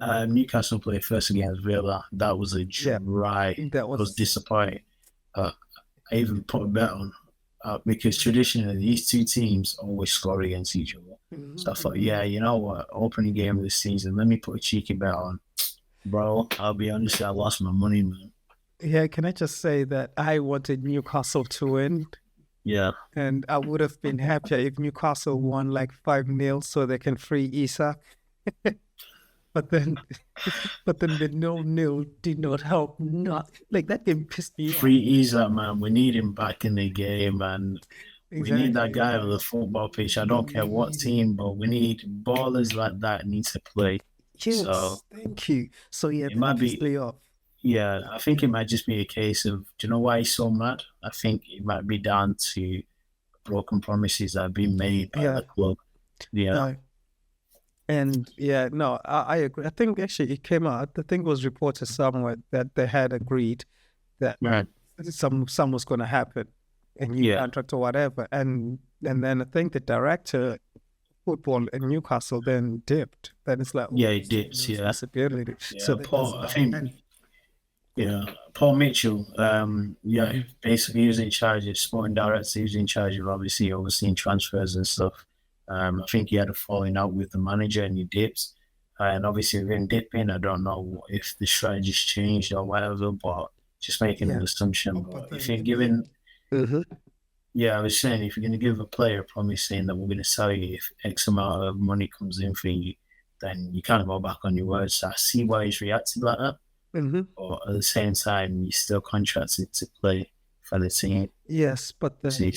Newcastle played first against Villa. That was a dry. That I was was disappointed. I even put a bet on because traditionally these two teams always score against each other. So I thought, yeah, you know what? Opening game of the season, let me put a cheeky bet on. Bro, I'll be honest, I lost my money, man. Yeah, can I just say that I wanted Newcastle to win, Yeah. and I would have been happier if Newcastle won like 5-0 so they can free Isak. But then the 0-0 did not help. Not like that game pissed me off. Free Isak, man. We need him back in the game, and we need that guy on the football pitch. I don't care what team, but we need ballers like that need to play. Yes, So thank you. So yeah, it might that pissed be, me off. yeah, I think it might just be a case of, do you know why he's so mad? I think it might be down to broken promises that have been made by the club. Yeah. No. And yeah, no, I agree. I think actually it came out. I think it was reported somewhere that they had agreed that Right. some was going to happen, a new contract or whatever. And then I think the director football in Newcastle then dipped. Then it's like, Yeah, he dips. Yeah. Possibility. Yeah, So Paul, I think, Paul Mitchell, basically he was in charge of sporting director. He was in charge of obviously overseeing transfers and stuff. I think he had a falling out with the manager and he dips. And obviously, with him dipping, I don't know if the strategy's changed or whatever, but just making an assumption. But if you're giving, I was saying, if you're going to give a player a promise saying that we're going to sell you if X amount of money comes in for you, then you can't go back on your words. So I see why he's reacted like that. But at the same time, you're still contracted to play for the team. Yes, but then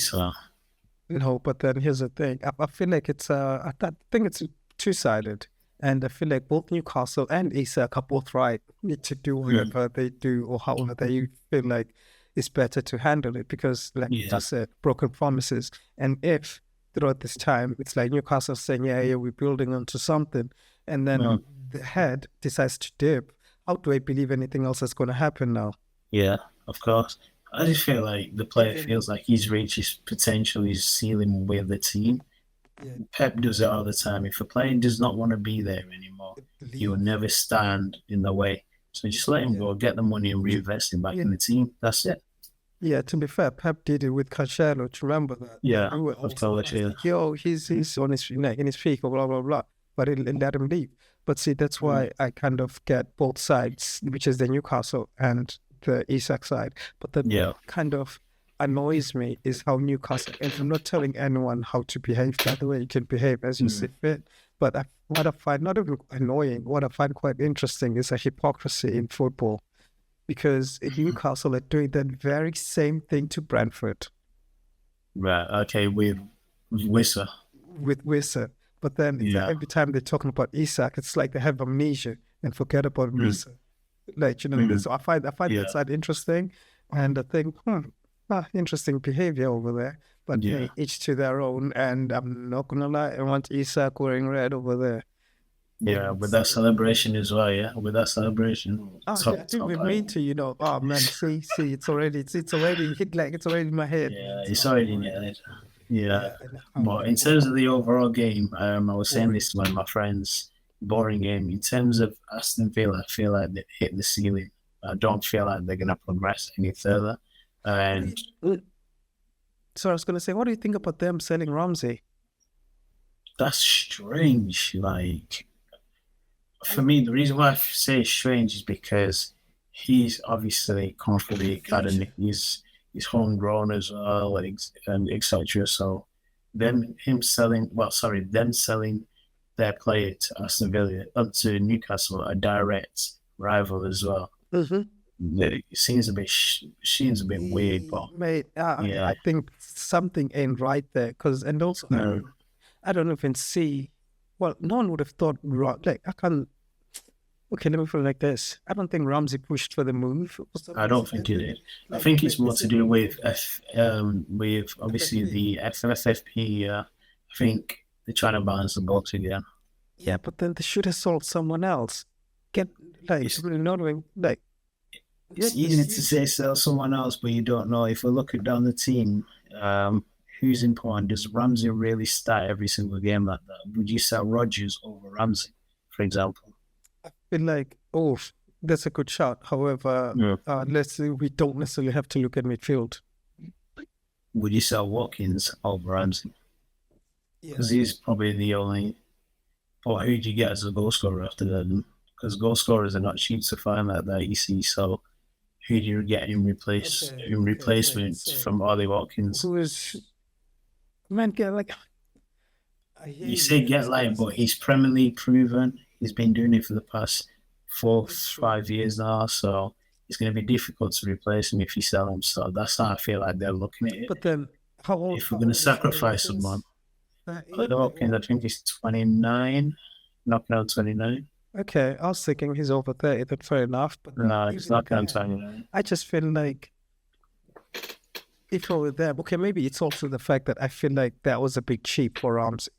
but then here's the thing. I feel like it's I think it's two-sided, and I feel like both Newcastle and Isak are both right to do whatever they do or however they feel like it's better to handle it because, like you just said, broken promises. And if throughout this time it's like Newcastle saying, yeah, we're building onto something, and then the head decides to dip, how do I believe anything else is going to happen now? Yeah, of course. I just feel like the player feels like he's reached his potential, his ceiling with the team. Pep does it all the time. If a player does not want to be there anymore, he will never stand in the way. So just let him go, get the money and reinvest it back in the team. That's it. Yeah, to be fair, Pep did it with Cancelo. Do you remember that? Yeah, of course. Yo, he's on his in his peak, or blah blah blah. But it let him leave. But see, that's why I kind of get both sides, which is the Newcastle and the Isak side. But the kind of annoys me is how Newcastle, and I'm not telling anyone how to behave. By the way, you can behave as you see fit. But what I find not even annoying, what I find quite interesting is a hypocrisy in football. Because Newcastle are doing that very same thing to Brentford. Right, okay, with Wissa. With Wissa. But then every time they're talking about Isak, it's like they have amnesia and forget about Wissa. Like, you know, so I find that side interesting. And I think, interesting behavior over there. But each to their own. And I'm not going to lie, I want Isak wearing red over there. Yeah, with that celebration as well, with that celebration. With me too, you know. Oh man, see, it's already hit, like it's already in my head. Yeah, it's already in your head. Yeah. But in terms of the overall game, I was saying this to one of my friends, boring game. In terms of Aston Villa, I feel like they hit the ceiling. I don't feel like they're gonna progress any further. And so I was gonna say, what do you think about them selling Ramsey? That's strange. Like for me, the reason why I say it's strange is because he's obviously come from the academy. He's homegrown as well, like, and etc. So them selling their player to Aston Villa, up to Newcastle, a direct rival as well. Mm-hmm. It seems a bit weird, but Mate, yeah, I think something ain't right there. Cause, and also, no, I don't even see. Well, no one would have thought. Like, I can't. Okay, let me put it like this. I don't think Ramsey pushed for the move. I don't think it is. I Like, think it's like more this to is do with obviously FFP. the FFP. I think they're trying to balance the books again. Yeah, but then they should have sold someone else. Get like It's really not doing like it's easy to say sell someone else, but you don't know. If we look at down the team, who's important? Does Ramsey really start every single game like that? Would you sell Rodgers over Ramsey, for example? feel like, oh, that's a good shot. However, Yeah. let's say we don't necessarily have to look at midfield. Would you sell Watkins over Ramsey? Yeah. Because he's probably the only. Or who do you get as a goal scorer after that? Because goal scorers are not cheap to find like that. You see, so who do you get in replacement So from Ollie Watkins? who is man? Get like I hear You say get light, but he's Premier League proven. He's been doing it for the past 4, 5 years now, so it's going to be difficult to replace him if you sell him. So that's how I feel like they're looking at it. But then, how old? If we're going to sacrifice someone, Ollie Watkins, I think he's 29, knocking out 29. Okay, I was thinking he's over 30. That's fair enough. But No, he's even knocking out then, 29. I just feel like if I were there, okay, maybe it's also the fact that I feel like that was a bit cheap for Ramsey.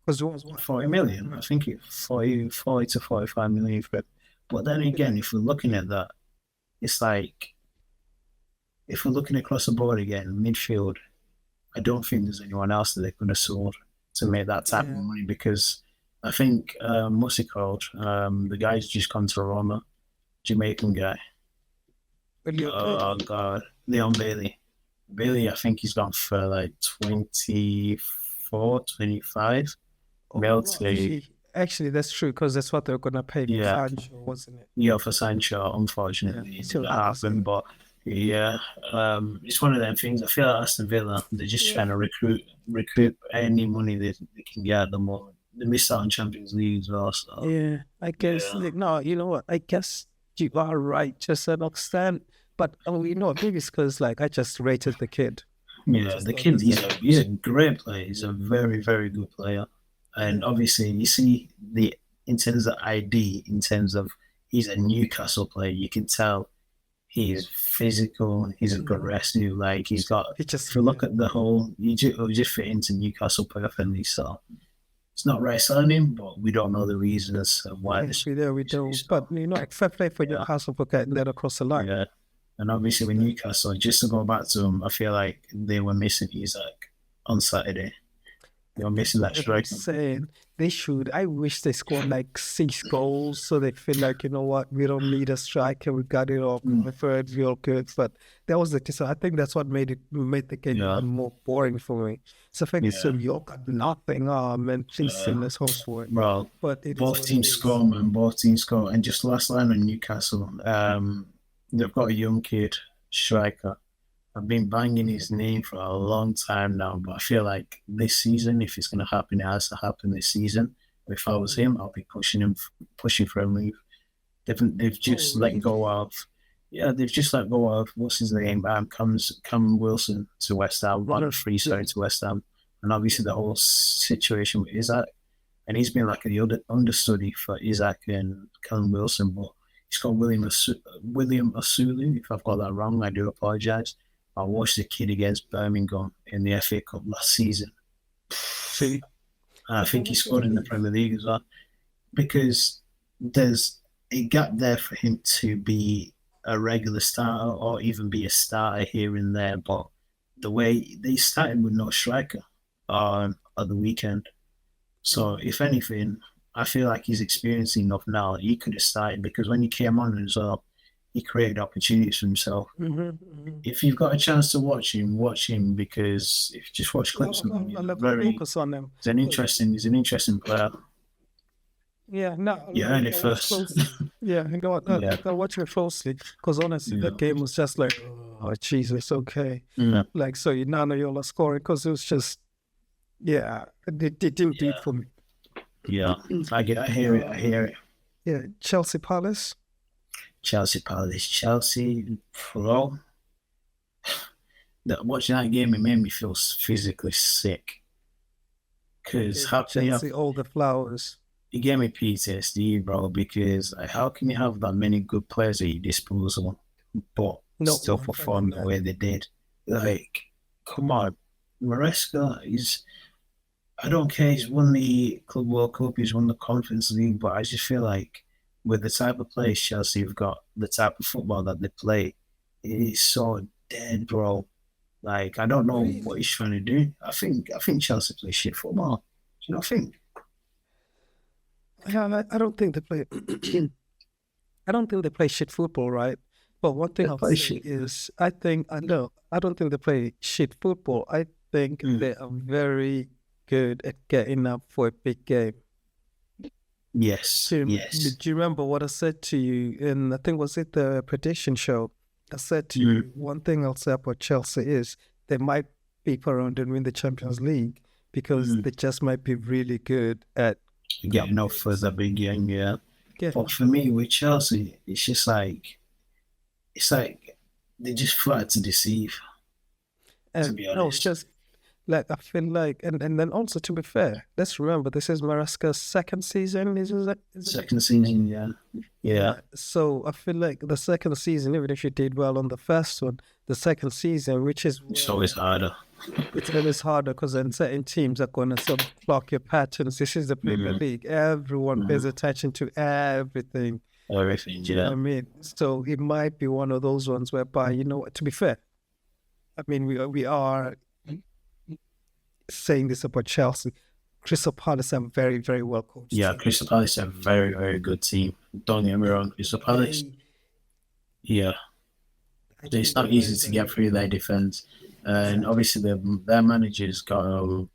Because it was what? 40 million. I think it's 40 to 45 million for it. But then again, if we're looking at that, it's like if we're looking across the board again, midfield, I don't think there's anyone else that they could have sold to make that type of money because I think what's it called? The guy's just gone to Roma, Jamaican guy. Oh God, Leon Bailey. Bailey, I think he's gone for like 24, 25. Actually, that's true because that's what they're gonna pay for Yeah. Sancho, wasn't it? Yeah, for Sancho, unfortunately, it didn't happen. But yeah, it's one of them things. I feel like Aston Villa, they're just trying to recruit any money they can get at the moment. They missed out on Champions League as well. So Yeah, I guess. Like, no, you know what? I guess you are right to a certain extent. But you know, maybe it's because like I just rated the kid. yeah, the kid, he's a great player. He's a very, very good player. And obviously, you see in terms of ID, in terms of he's a Newcastle player, you can tell he's physical, he's aggressive, like he's got. If you look at the whole, he'll just fit into Newcastle perfectly. So it's not right selling him, but we don't know the reasons why. We don't. But you know, like, fair play for Newcastle for getting that across the line. Yeah, and obviously with Newcastle, just to go back to them, I feel like they were missing Isaac on Saturday. They were missing that striker. Saying they should. I wish they scored like 6 goals so they feel like, you know what, we don't need a striker. We got it all covered real good. But that was the case. So I think that's what made the game more boring for me. So I think so you got nothing. Oh man, please send us home for it. Well, but both teams score, man. Both teams score. And just last line on Newcastle, they've got a young kid striker. I've been banging his name for a long time now, but I feel like this season, if it's going to happen, it has to happen this season. If I was him, I'll be pushing for a move. They've just let go of, they've just let go of, what's his name? Cam Wilson to West Ham, one of free to West Ham. And obviously the whole situation with Isaac. And he's been like the understudy for Isaac and Cam Wilson, but he's got William Asulu. If I've got that wrong, I do apologise. I watched the kid against Birmingham in the FA Cup last season. And I think he scored in the Premier League as well. Because there's a gap there for him to be a regular starter or even be a starter here and there. But the way they started with no striker at the weekend. So if anything, I feel like he's experiencing enough now. He could have started because when he came on as well, he created opportunities for himself. If you've got a chance to watch him because if you just watch clips of him, Focus on them. he's an interesting player. Yeah, no, You heard it first. Yeah, you know what? I watch it closely because honestly, that game was just like, oh Jesus, okay. Like, so you now know you're scoring because it was just, it didn't do it for me. Yeah, I hear it. Yeah, Chelsea Palace. Chelsea, bro. Watching that game, it made me feel physically sick. Because how can you Chelsea, all the flowers. It gave me PTSD, bro, because how can you have that many good players at your disposal, but still perform the way they did? Like, come on. Maresca I don't care, he's won the Club World Cup, he's won the Conference League, but I just feel like with the type of players Chelsea have got, the type of football that they play, it is so dead, bro. Like, I don't know what he's trying to do. I think Chelsea play shit football. Do you not think? Yeah, I don't think they play. I don't think they play shit football, right? But one thing I'll say is, I don't think they play shit football. I think they are very good at getting up for a big game. Yes. Do you remember what I said to you in, I think, was it the prediction show? I said to you, one thing I'll say about Chelsea is they might peep around and win the Champions League because they just might be really good at getting off for the big game, yeah. But for me, with Chelsea, it's just like, they just fly to deceive. To be honest. No, it's just like, I feel like, and then also, to be fair, let's remember this is Maresca's second season. Second season, yeah. So I feel like the second season, even if you did well on the first one, the second season, which is it's always harder. It's always harder because then certain teams are going to sort of clock your patterns. This is the Premier League. Everyone pays attention to everything. Everything, You know what I mean? So it might be one of those ones whereby, you know, to be fair, I mean, we are saying this about Chelsea. Crystal Palace are very, very well coached. Yeah, Crystal Palace are a very, very good team. Don't get me wrong, Crystal Palace. It's not easy to get through their defense. And obviously their manager's got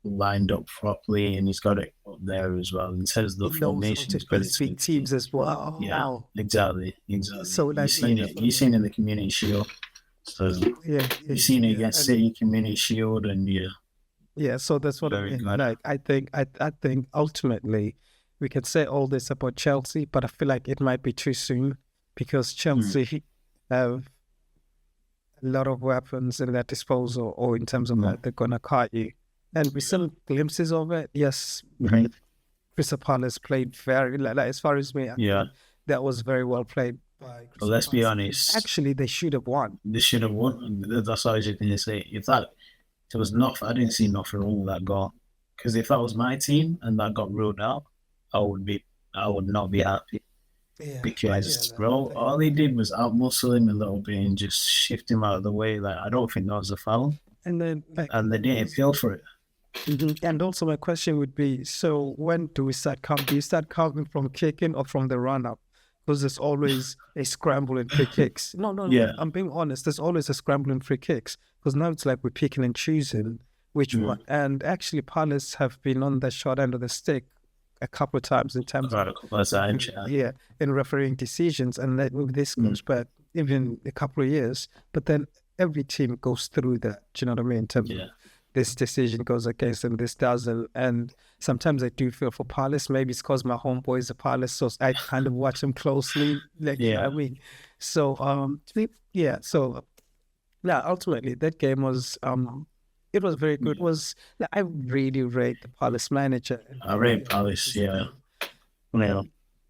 lined up properly, and he's got it up there as well in terms of the formation. Big teams as well. Yeah, exactly. So you've seen it in the Community Shield. So you've seen it against City, Community Shield, and yeah. So that's what I mean. Like, I think ultimately we can say all this about Chelsea, but I feel like it might be too soon because Chelsea have a lot of weapons in their disposal, or in terms of that they're gonna cut you. And we saw glimpses of it. Yes, Crystal Palace played very, like, as far as me, that was very well played by Crystal let's Palace. be honest. Actually, they should have won. That's what I was just going to say. If that there was nothing, I didn't see nothing wrong with that goal. Because if that was my team and that got ruled out, I would not be happy. Yeah, because all he did was outmuscle him a little bit and just shift him out of the way. Like, I don't think that was a foul. And they didn't appeal for it. And also my question would be, so when do we start counting? Do you start counting from kicking or from the run-up? Because there's always a scramble in free kicks. No, I'm being honest. There's always a scramble in free kicks. Because now it's like we're picking and choosing which one. And actually, Palace have been on the short end of the stick a couple of times in terms in refereeing decisions. And this goes back even a couple of years. But then every team goes through that. Do you know what I mean? In terms of this decision goes against them, this doesn't. And sometimes I do feel for Palace. Maybe it's because my homeboy is a Palace, so I kind of watch them closely. You know what I mean? So, ultimately, that game was, it was very good. I really rate the Palace manager. I rate Palace,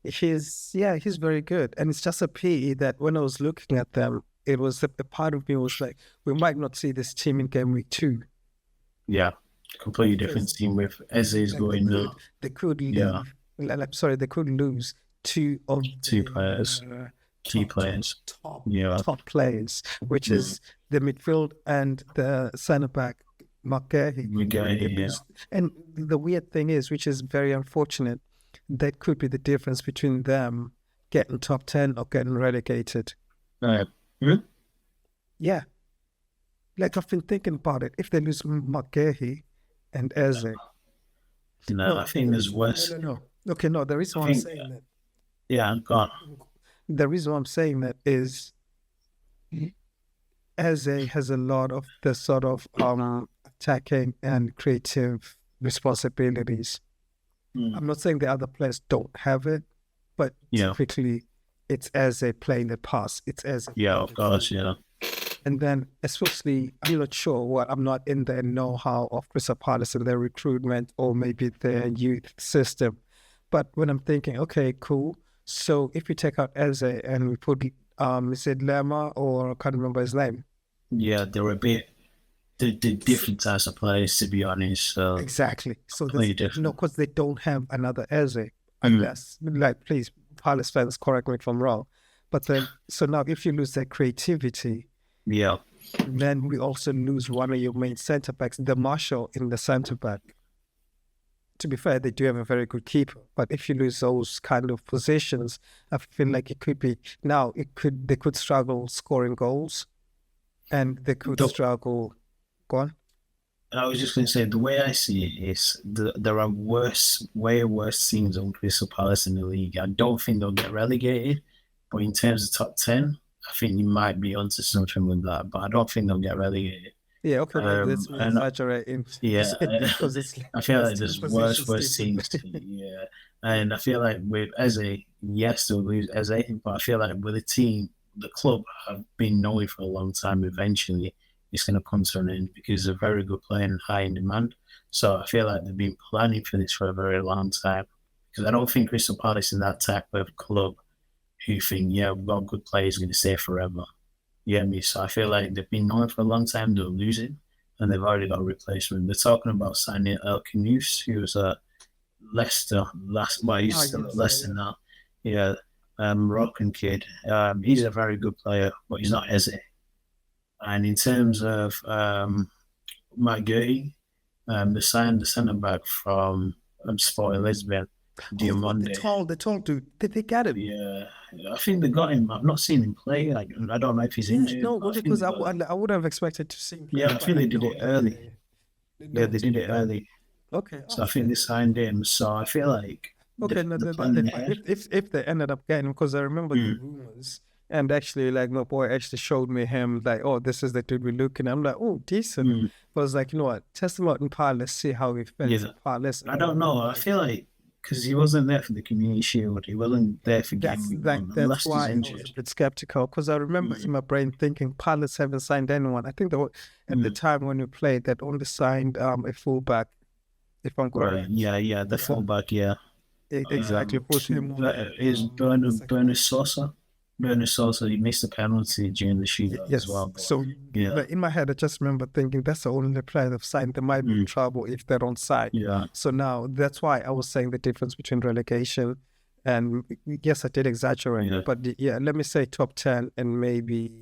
He's very good. And it's just a pity that when I was looking at them, it was a part of me was like, we might not see this team in game week 2. Yeah, completely different team with Eze's going now. They could leave. They could lose two players, key players, top players, which is the midfield and the centre back, McGahey. And the weird thing is, which is very unfortunate, that could be the difference between them getting top 10 or getting relegated. Hmm? Yeah. Like I've been thinking about it. If they lose McGahey and Eze. No, I think there's worse. No. Okay, no, the reason why I'm saying that. Yeah, go on. The reason why I'm saying that is Eze has a lot of the sort of attacking and creative responsibilities. I'm not saying the other players don't have it, but typically it's Eze playing the pass. It's Eze. Yeah, of course, yeah. And then, especially, I'm not sure what I'm not in the know-how of Crystal Palace and their recruitment or maybe their youth system. But when I'm thinking, okay, cool. So if we take out Eze and we put, is it Lemma or I can't remember his name? Yeah, they were a bit the different types of players, to be honest. So exactly. So different. No, because they don't have another Eze. Unless, like, please, Palace fans, correct me if I'm wrong. But then, so now if you lose their creativity, yeah, then we also lose one of your main centre backs, the Marshall in the centre back. To be fair, they do have a very good keeper, but if you lose those kind of positions, I feel like it could be they could struggle scoring goals, and they could struggle. Go on. I was just going to say, the way I see it is there are way worse teams on Crystal Palace in the league. I don't think they'll get relegated, but in terms of top 10, I think you might be onto something with that, but I don't think they'll get relegated. Yeah, okay, that's exaggerating. Yeah, I feel like there's worse teams. Yeah, and I feel like with Eze, yes, they'll lose Eze, but I feel like with the team, the club have been knowing for a long time. Eventually, it's going to come to an end because they're very good player and high in demand. So I feel like they've been planning for this for a very long time. Because I don't think Crystal Palace is that type of club who think, yeah, we've got good players going to stay forever. You get me? So I feel like they've been knowing for a long time they're losing, and they've already got a replacement. They're talking about signing El Kanius, who was at Leicester he's still at Leicester now. Yeah, Moroccan kid. He's a very good player, but he's not Eze. And in terms of McGahey, they signed the centre back from Sporting Lisbon, Diomande. They told dude. Did they get him? Yeah, I think they got him. I've not seen him play. Like, I don't know if he's injured. No, because I would have expected to see him. Yeah, I think they did it early. Yeah, they did it early. Okay. So I think they signed him. So I feel like if they ended up getting him, because I remember the rumors. And actually, like, my boy actually showed me him, like, oh, this is the dude we're looking at. I'm like, oh, decent. But I was like, you know what? Test him out in Palace, see how he fits in Palace. I don't know. I feel like, because he wasn't there for the Community Shield. He wasn't there for that's why I was a bit skeptical. Because I remember in my brain thinking, Palace haven't signed anyone. I think at the time when we played, that only signed a fullback, if I'm correct. Right. Yeah, the fullback, yeah. Exactly. Is Bernard Sosa. Bernard Sosa, he missed a penalty during the shootout as well. But, so in my head, I just remember thinking that's the only player they've signed. They might be in trouble if they don't sign. Yeah. So now that's why I was saying the difference between relegation and, yes, I did exaggerate, but let me say top 10 and maybe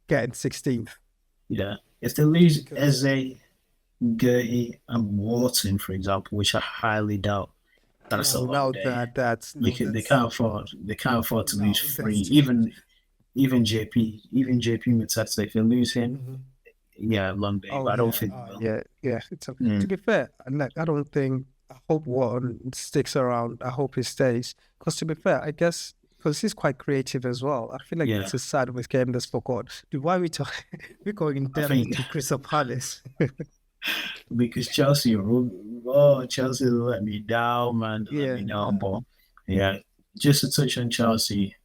getting 16th. Yeah. If they lose Eze, Gertie, and Wharton, for example, which I highly doubt. That's a lot. They can't afford to lose three. Even JP Mateta, if they lose him, long day. But I don't think. To be fair, like, I don't think. I hope Wharton sticks around. I hope he stays. Because to be fair, I guess because he's quite creative as well. I feel like it's a side of his game that's forgotten. Dude, why are we talking? We're going in depth into Crystal Palace. Because Chelsea let me down, man. Let me down, but just to touch on Chelsea,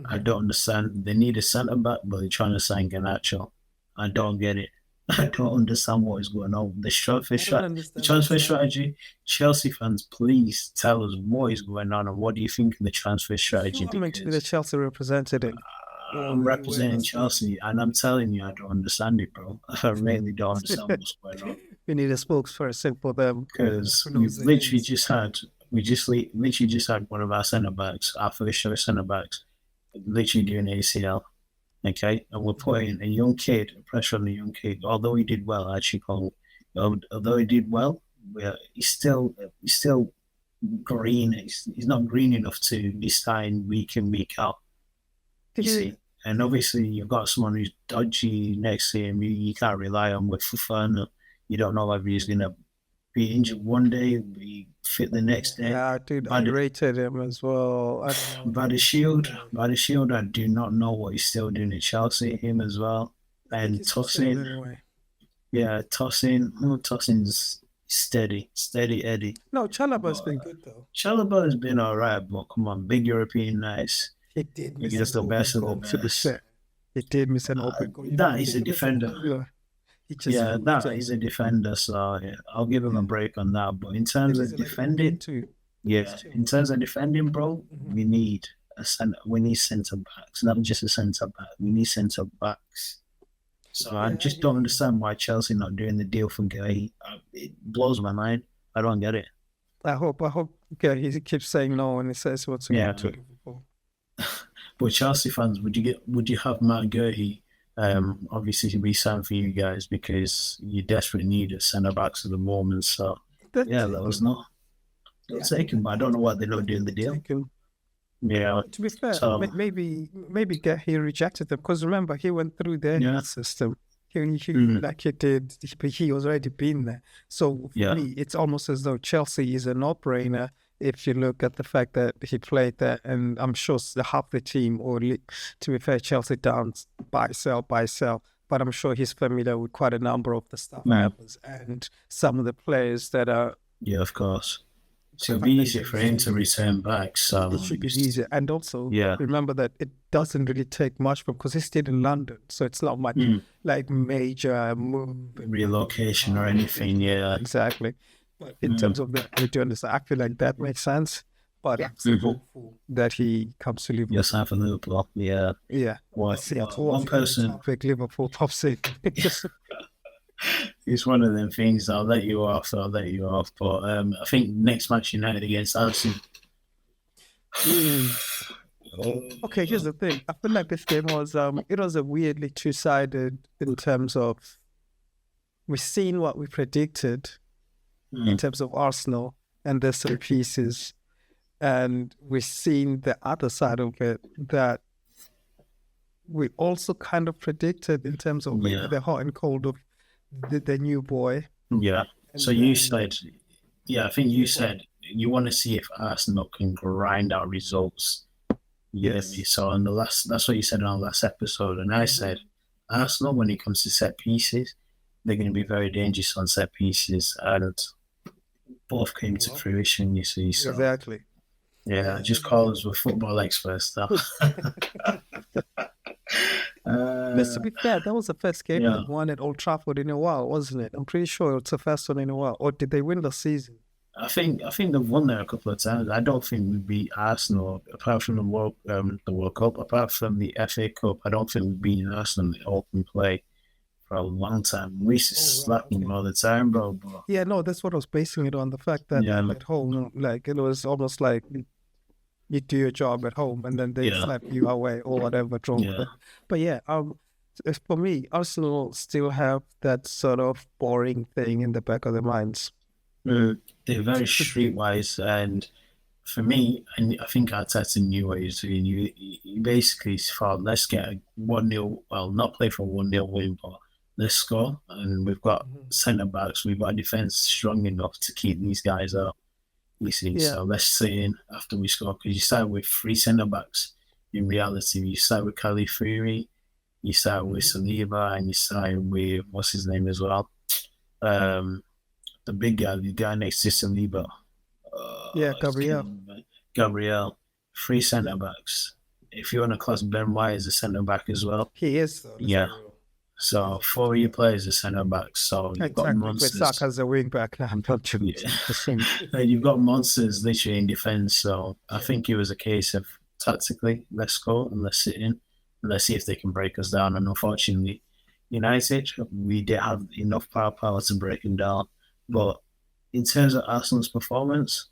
I don't understand. They need a centre back, but they're trying to sign Garnacho. I don't get it. I don't understand what is going on. The transfer strategy. Chelsea fans, please tell us what is going on and what do you think of the transfer strategy? I'm meant to be the Chelsea representative. I'm representing Chelsea, and I'm telling you, I don't understand it, bro. I really don't understand what's going on. We need a spokesperson for them, because we literally just had one of our centre backs, our first choice centre backs, literally doing ACL. Okay, and we're putting a young kid, pressure on the young kid. Although he did well, he's still green. He's not green enough to be starting week in, week out. You see, and obviously you've got someone who's dodgy next to him. You can't rely on with Fofana. You don't know whether he's gonna be injured one day, be fit the next day. Yeah, dude, I rated him as well. I don't know. By the Shield, I do not know what he's still doing at Chelsea. Him as well, and Tosin. Anyway. Yeah, Tosin's steady Eddie. No, Chalobah's been good though. Chalobah has been alright, but come on, big European nights. He did miss Against the best of the best. He did miss an open goal. That is a defender. Yeah, that is a defender. So yeah, I'll give him a break on that. But in terms of defending, in terms of defending, bro, we need centre backs, not just a centre back. We need centre backs. So I just don't understand why Chelsea not doing the deal for Gay. It blows my mind. I don't get it. I hope he keeps saying no when he says what's going to Liverpool. But Chelsea fans, would you have Matt Gurley obviously to be signed for you guys because you desperately need a centre backs at the moment? So let us know. They'll take him, but I don't know what they're not doing the deal. Yeah. To be fair, maybe he rejected them because remember he went through their system. Like he did, he was already been there. So for me, it's almost as though Chelsea is a no-brainer if you look at the fact that he played there, and I'm sure half the team, or to be fair, Chelsea down buy sell, but I'm sure he's familiar with quite a number of the staff members and some of the players that are. Yeah, of course. So it'll be easier for him to return back. So it should be easier. And also, remember that it doesn't really take much because he's still in London. So it's not much like major move. Relocation or anything, yeah. Exactly. But in terms of that, I do understand. I feel like that makes sense. But I'm still hopeful that he comes to Liverpool. Yes, I'm for Liverpool, yeah. Yeah. One person. Liverpool top six. It's one of them things. I'll let you off. But I think next match United against Arsenal. Okay, here's the thing. I feel like this game was it was a weirdly two-sided in terms of we've seen what we predicted in terms of Arsenal and their some pieces, and we've seen the other side of it that we also kind of predicted in terms of the hot and cold of the new boy. Yeah. So you said, I think you said you want to see if Arsenal can grind out results. Yes. So on that's what you said in our last episode, and I said Arsenal, when it comes to set pieces, they're going to be very dangerous on set pieces, and both came to fruition. You see, so exactly. Yeah, just call us with football experts stuff. But to be fair, that was the first game they won at Old Trafford in a while, wasn't it? I'm pretty sure it's the first one in a while. Or did they win the season? I think they've won there a couple of times. I don't think we beat Arsenal apart from the World Cup, apart from the FA Cup. I don't think we've beaten Arsenal in open play for a long time. We used to slap them all the time, bro. But... Yeah, no, that's what I was basing it on. The fact that at home, like it was almost like you do your job at home and then they slap you away or whatever. But yeah, for me, Arsenal still have that sort of boring thing in the back of their minds. They're very streetwise, and for me, and I think Arteta knew what he was doing. You basically thought, let's get a 1-0, well, not play for a 1-0 win, but let's score. And we've got centre backs, we've got a defence strong enough to keep these guys up. You see, so let's sit in after we score, because you start with 3 centre backs. In reality, you start with Calafiori, you start with Saliba, and you start with what's his name as well. The big guy, the guy next to Saliba. Gabriel. 3 centre backs. If you want to class Ben White as a centre back as well, he is. Though, yeah. So 4 of your players are centre backs. So you've got monsters. With Saka as a wing back now. You've got monsters literally in defence. So I think it was a case of tactically, let's go and let's sit in and let's see if they can break us down. And unfortunately, United, we didn't have enough power to break them down. But in terms of Arsenal's performance,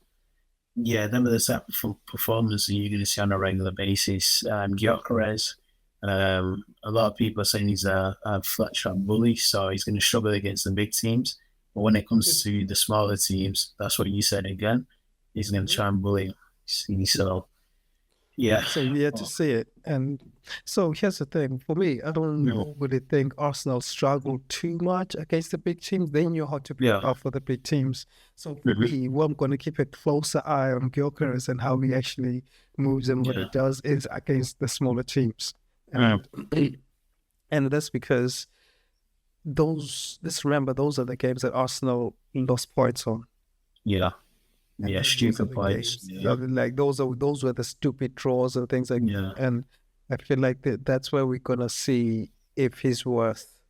them are the type of performance that you're going to see on a regular basis. Gyökeres, a lot of people are saying he's a flat track bully, so he's going to struggle against the big teams. But when it comes to the smaller teams, that's what you said again. he's going to try and bully him. See, so yeah, So we had to see it. And so here's the thing. For me, I don't really think Arsenal struggled too much against the big teams. They knew how to play yeah, out for the big teams. So for me, well, I'm going to keep a closer eye on Gyökeres and how he actually moves and what he does is against the smaller teams. And, and that's because let's remember, those are the games that Arsenal lost points on. yeah. And Yeah, those are stupid the points. games. Yeah, Like those were the stupid draws and things like yeah, and I feel like that's where we're gonna see if he's worth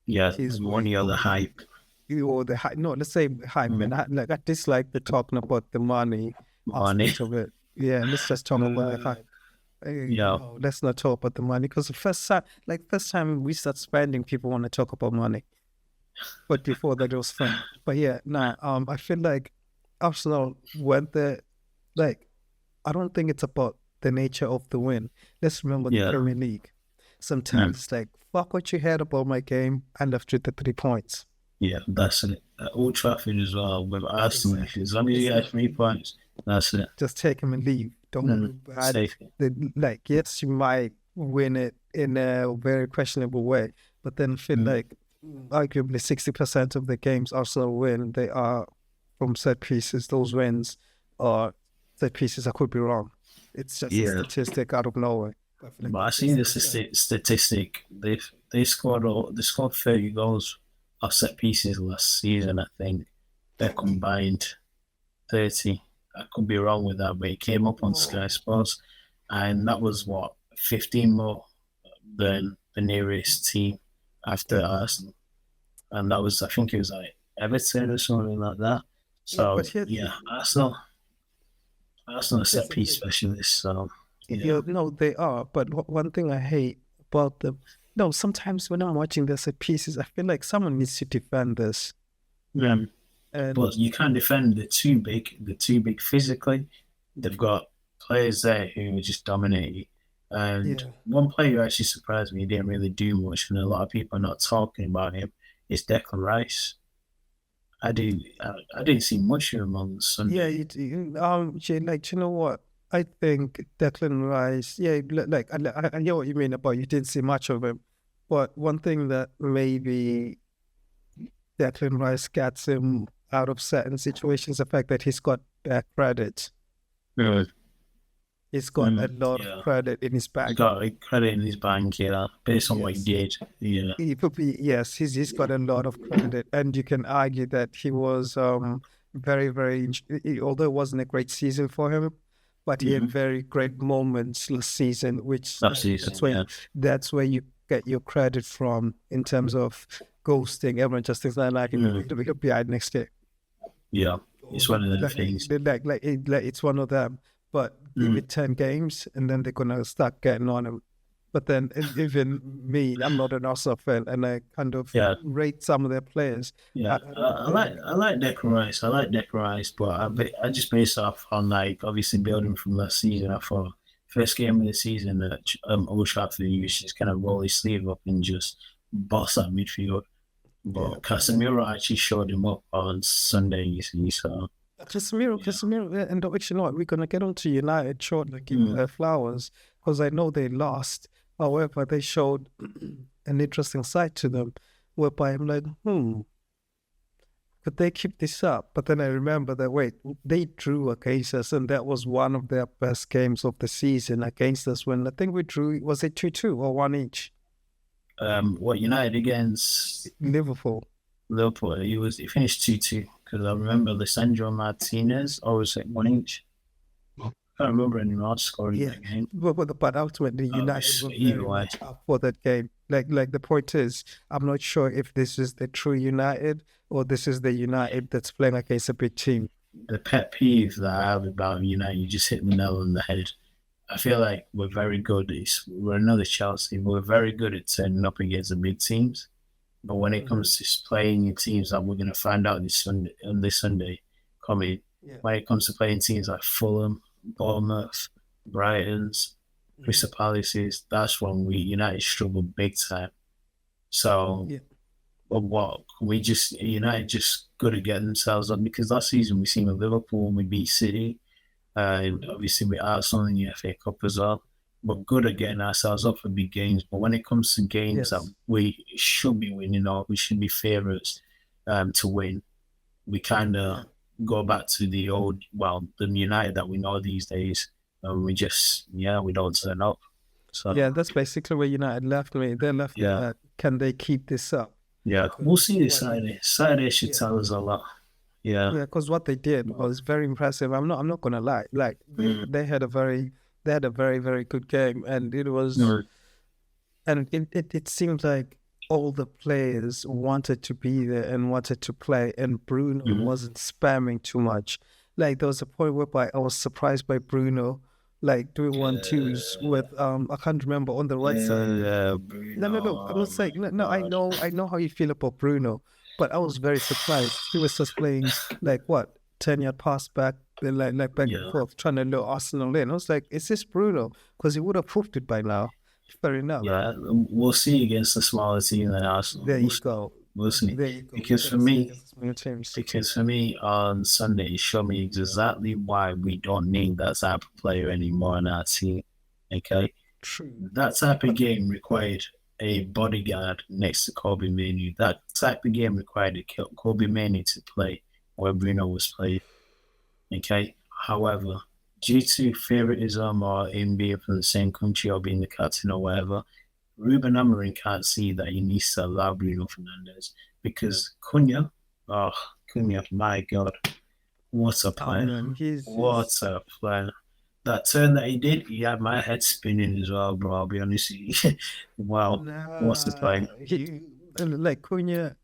yeah. his Money or the hype. or the hype. No, let's say hype. And I dislike the talking about the money Money. aspect of it. Yeah, let's just talk about the hype. Yeah, No, let's not talk about the money because the first time we start spending, people want to talk about money. But before that, it was fun. But yeah, I feel like Arsenal went there. Like, I don't think it's about the nature of the win. Let's remember the Premier League. Sometimes it's like, fuck what you heard about my game and after the 3 points. yeah, that's it. Old Trafford as well with Arsenal. As long as you get 3 points, that's it. Just take him and leave. Don't Safe. like, yes, you might win it in a very questionable way, but then feel like arguably 60% of the games Arsenal win, they are from set pieces. Those wins are set pieces. I could be wrong. It's just a statistic out of nowhere. But I seen the statistic. They scored 30 goals off set pieces last season. I think they combined 30. I could be wrong with that, but it came up on Sky Sports, and that was 15 more than the nearest team after Arsenal, and that was, I think it was like Everton or something like that. So Arsenal are set piece specialists. So no, they are. But one thing I hate about them, no, sometimes when I'm watching the set pieces, I feel like someone needs to defend this. But you can't defend the too big physically. They've got players there who just dominate you. And one player who actually surprised me, he didn't really do much, and a lot of people are not talking about him, is Declan Rice. I didn't see much of him on Sunday. Like, you know what? I think Declan Rice, like I know what you mean about you didn't see much of him, but one thing that maybe Declan Rice gets him out of certain situations, the fact that he's got bad credit. Really? He's got a lot of credit in his bank. He's got credit in his bank, based on what he did. Yeah. He's got a lot of credit, and you can argue that he was very, very, although it wasn't a great season for him, but he had very great moments last season, which that's where you get your credit from in terms of ghosting. Everyone just thinks like he'll be out next year. Yeah, it's one of the things. It's one of them. But give it 10 games, and then they're gonna start getting on him. But then even me, I'm not an Arsenal fan, and I kind of rate some of their players. Yeah, I like Declan Rice. I like Declan Rice, but I just based off on obviously building from last season. I thought first game of the season that Old Trafford used just kind of roll his sleeve up and just boss that midfield. But Casemiro actually showed him up on Sunday. You see, so. Casemiro, and actually, no, we're gonna get onto United shortly, give their flowers, because I know they lost. However, they showed an interesting side to them, whereby I'm like, could they keep this up? But then I remember that they drew against us, and that was one of their best games of the season against us. When I think we drew, was it 2-2 or 1 each? What United against Liverpool? He finished 2-2. Because I remember Lisandro Martinez always at 1 each. I can't remember anyone else scoring that game. But ultimately, United were very up for that game. Like the point is, I'm not sure if this is the true United or this is the United that's playing against a big team. The pet peeve that I have about United, you just hit the nail on the head. I feel like we're very good. We're another Chelsea. We're very good at turning up against the big teams. But when it comes to playing your teams that we're going to find out this Sunday coming, when it comes to playing teams like Fulham, Bournemouth, Brighton's, Crystal Palace's, that's when United struggle big time. So what we just United just got to get themselves up, because last season we seen with Liverpool we beat City, and obviously we Arsenal in the FA Cup as well. We're good at getting ourselves up for big games, but when it comes to games that Yes. we should be winning or we should be favourites to win, we kind of go back to the old, well, the United that we know these days, and we just, we don't turn up. So, Yeah, that's basically where United left me. They left me yeah, at, can they keep this up? yeah, we'll Because see this what they Saturday. Saturday should yeah. tell us a lot. Yeah. Yeah, because what they did was very impressive. I'm not gonna lie. Like Mm. they had a very, very good game, and it was, Mm. and it seemed like all the players wanted to be there and wanted to play, and Bruno Mhm. wasn't spamming too much. Like there was a point whereby I was surprised by Bruno, like doing 1-2s with I can't remember on the right side. Yeah, No. Bruno. I'm not Oh my saying no. I God. know, I know how you feel about Bruno, but I was very surprised. He was just playing like what 10-yard pass back, then like back and Yeah, forth, trying to lure Arsenal in. I was like, is this Bruno? Because he would have proved it by now. Fair enough. yeah. We'll see against the smaller team than Arsenal. There We'll you see. go. We'll see. There you go. We're Because for gonna see me, against smaller teams. on Sunday, it showed me exactly why we don't need that type of player anymore in our team. Okay, True. that type of game required a bodyguard next to Kobe Manu. That type of game required Kobe Manu to play where Bruno was playing. Okay, however, due to favoritism or him being from the same country or being the captain or whatever, Ruben Amorim can't see that he needs to allow Bruno Fernandes, because oh, Cunha, my God, what a Oh player. man, What a player. That turn that he did, he had my head spinning as well, bro. I'll be honest with you. Wow, what's the nah. player? He like Cunha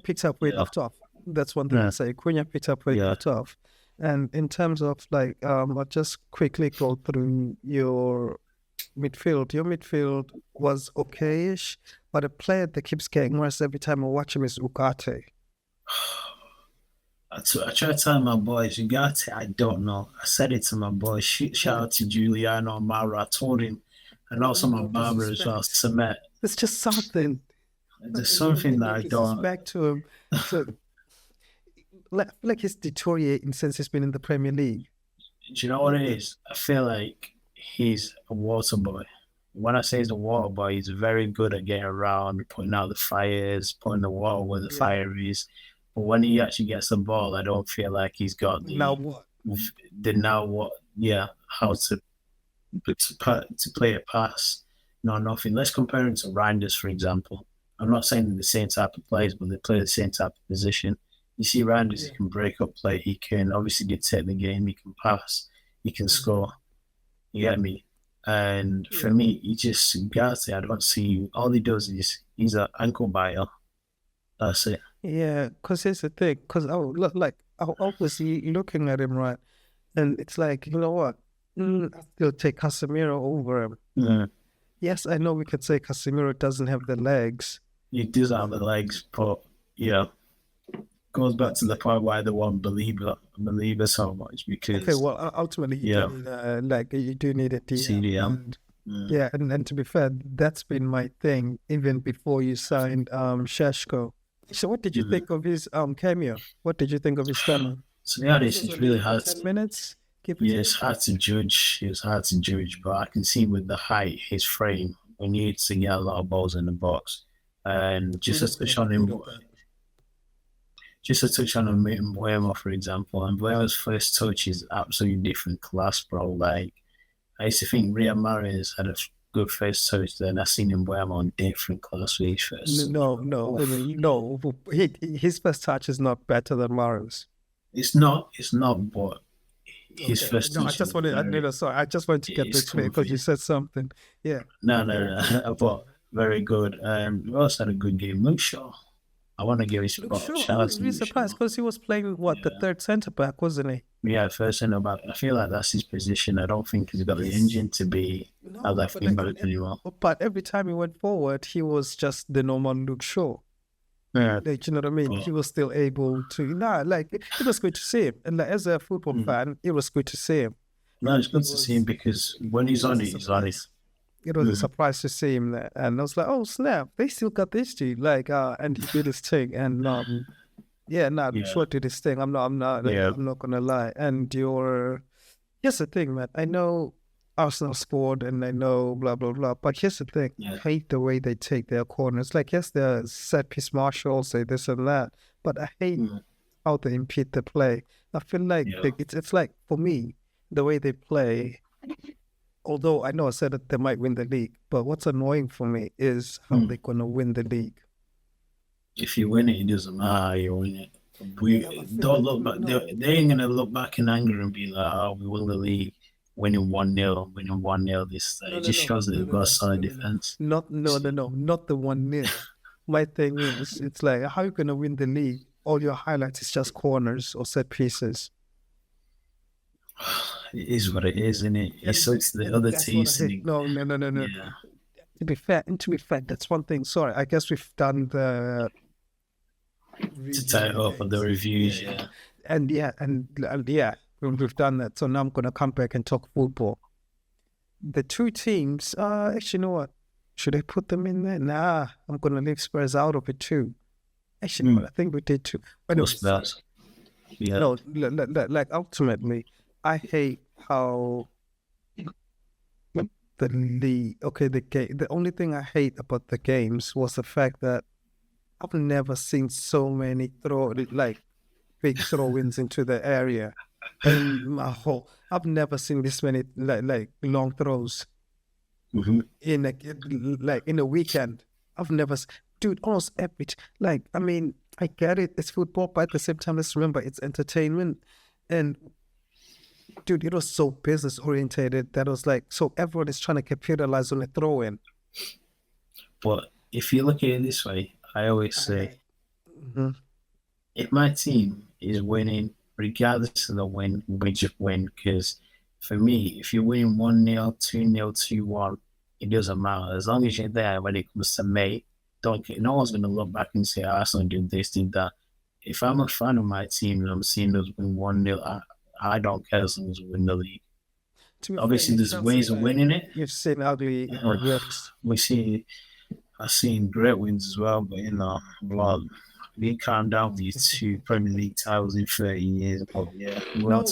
picks up where he Yeah, left off. That's one thing yeah, to say. Cunha picked up where he yeah. left off. And in terms of like, I'll just quickly go through your midfield. Your midfield was okay-ish, but a player that keeps getting worse every time I watch him is Ugarte. I try to tell my boys, you got it. I don't know. I said it to my boys. Shout out to Giuliano Amaro. I told him, and also my No barber as well, disrespect. Samet. It's just something. There's something that No I don't. disrespect to him. So, like he's deteriorating since he's been in the Premier League. Do you know what it is? I feel like he's a water boy. When I say he's a water boy, he's very good at getting around, putting out the fires, putting the water where the Yeah. fire is. But when he actually gets the ball, I don't feel like he's got Now what? the now what, how to play a pass. No, nothing. Let's compare him to Reinders, for example. I'm not saying they're the same type of players, but they play the same type of position. You see, Reinders, he can break up play. He can obviously dictate the game. He can pass. He can score. You get me? And for me, he just got it. I don't see. All he does is he's an ankle biter. That's it. Yeah, because here's the thing. Because I was looking at him, right, and it's like, you know what? I'll still take Casemiro over him. Mm. Yes, I know we could say Casemiro doesn't have the legs. He does have the legs, but goes back to the point why they won't believe it so much, because Okay, well, ultimately, you do need you do need a DM. CDM. And, yeah, and to be fair, that's been my thing even before you signed Sheshko. So, what did you think of his cameo? What did you think of his cameo? To be honest, it's really hard. 10 minutes. It's hard to judge. It's hard to judge, but I can see with the height, his frame, we need to get a lot of balls in the box. And just to touch on him, Mbeumo, for example, and Mbeumo's first touch is absolutely different class, bro. Like, I used to think Riyad Mahrez had a good first touch, then I seen Mbeumo on different class with his first. No. His first touch is not better than Maro's. It's not, but his first touch. I just wanted to get this clear because you said something. Yeah. No. But very good. We also had a good game. Luke Shaw. I want to give his I was really surprised because he was playing the third centre back, wasn't he? Yeah, first centre back. I feel like that's his position. I don't think he's got the engine to be a left wing back anymore. But every time he went forward, he was just the normal Luke Shaw. Yeah. Like, you know what I mean? He was still able to. It was good to see him. And as a football fan, it was good to see him. No, it's good to see him because when he's on it, he's on it. it was a surprise to see him there. And I was like, oh snap, they still got this dude. Like, and he did his thing. And Shaw did his thing. I'm not gonna lie. And here's the thing, man. I know Arsenal scored and I know blah blah blah. But here's the thing. I hate the way they take their corners. Like, yes, they're set piece marshals, say this and that. But I hate how they impede the play. I feel like it's like, for me, the way they play, although I know I said that they might win the league, but what's annoying for me is how they're going to win the league. If you win it, it doesn't matter how you win it. Don't look back. They ain't going to look back in anger and be like, oh, we won the league, winning 1-0 this time. It just shows that they've got a solid defense. Not the 1-0. My thing is, it's like, how are you going to win the league? All your highlights is just corners or set pieces. It is what it is, isn't it? It suits the other teams. No. Yeah. To be fair, that's one thing. Sorry, I guess we've done the to tie it up on the reviews, and we've done that. So now I'm gonna come back and talk football. The two teams, actually, you know what? Should I put them in there? Nah, I'm gonna leave Spurs out of it too. Actually, I think we did too. But Spurs. Yeah. No, like ultimately, I hate how the league. Okay, the game. The only thing I hate about the games was the fact that I've never seen so many big throw-ins into the area. I've never seen this many like long throws in a weekend. I've never, dude, almost every. Like, I mean, I get it, it's football, but at the same time, let's remember it's entertainment. And dude, it was so business orientated that was like, so everyone is trying to capitalize on a throw-in. But if you look at it this way, I always say, if my team is winning, regardless of the win, we just win. Because for me, if you're winning 1-0, 2-0, 2-1, it doesn't matter. As long as you're there when it comes to May, no one's going to look back and say, Arsenal did this, did that. If I'm a fan of my team and I'm seeing us win 1-0, I don't care as long as we win the league. Obviously, there's ways of winning it. You've seen ugly wins. I've seen great wins as well, but we calm down these two Premier League titles in 30 years. But No,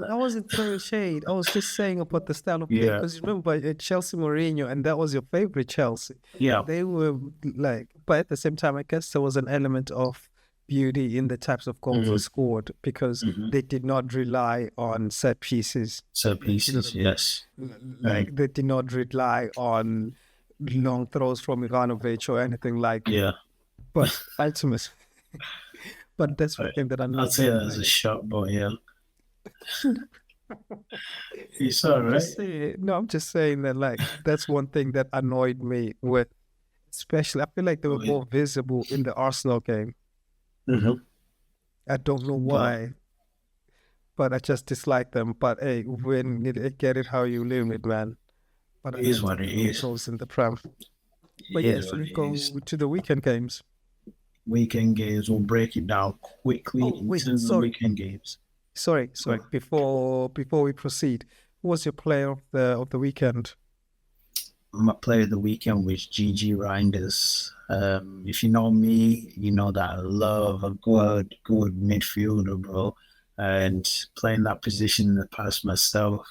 I wasn't throwing shade. I was just saying about the style of play. Because you remember Chelsea Mourinho, and that was your favorite Chelsea. Yeah. They were like, but at the same time, I guess there was an element of beauty in the types of goals they scored because they did not rely on set pieces. Yes. Like, they did not rely on long throws from Ivanovic or anything like that. Yeah. But ultimately, but that's one thing that I'm not. I'll say that as a shot, but yeah. It's all right. No, I'm just saying that, like, that's one thing that annoyed me with, especially, I feel like they were more visible in the Arsenal game. I don't know why, but I just dislike them. But hey, when you get it how you live it, man. But it is what it is. In the Prem. But yes, we go to the weekend games. Weekend games, we'll break it down quickly into the weekend games. Sorry. Before we proceed, who was your player of the weekend? My player of the weekend was Gigi Reinders. If you know me, you know that I love a good midfielder, bro. And playing that position in the past myself,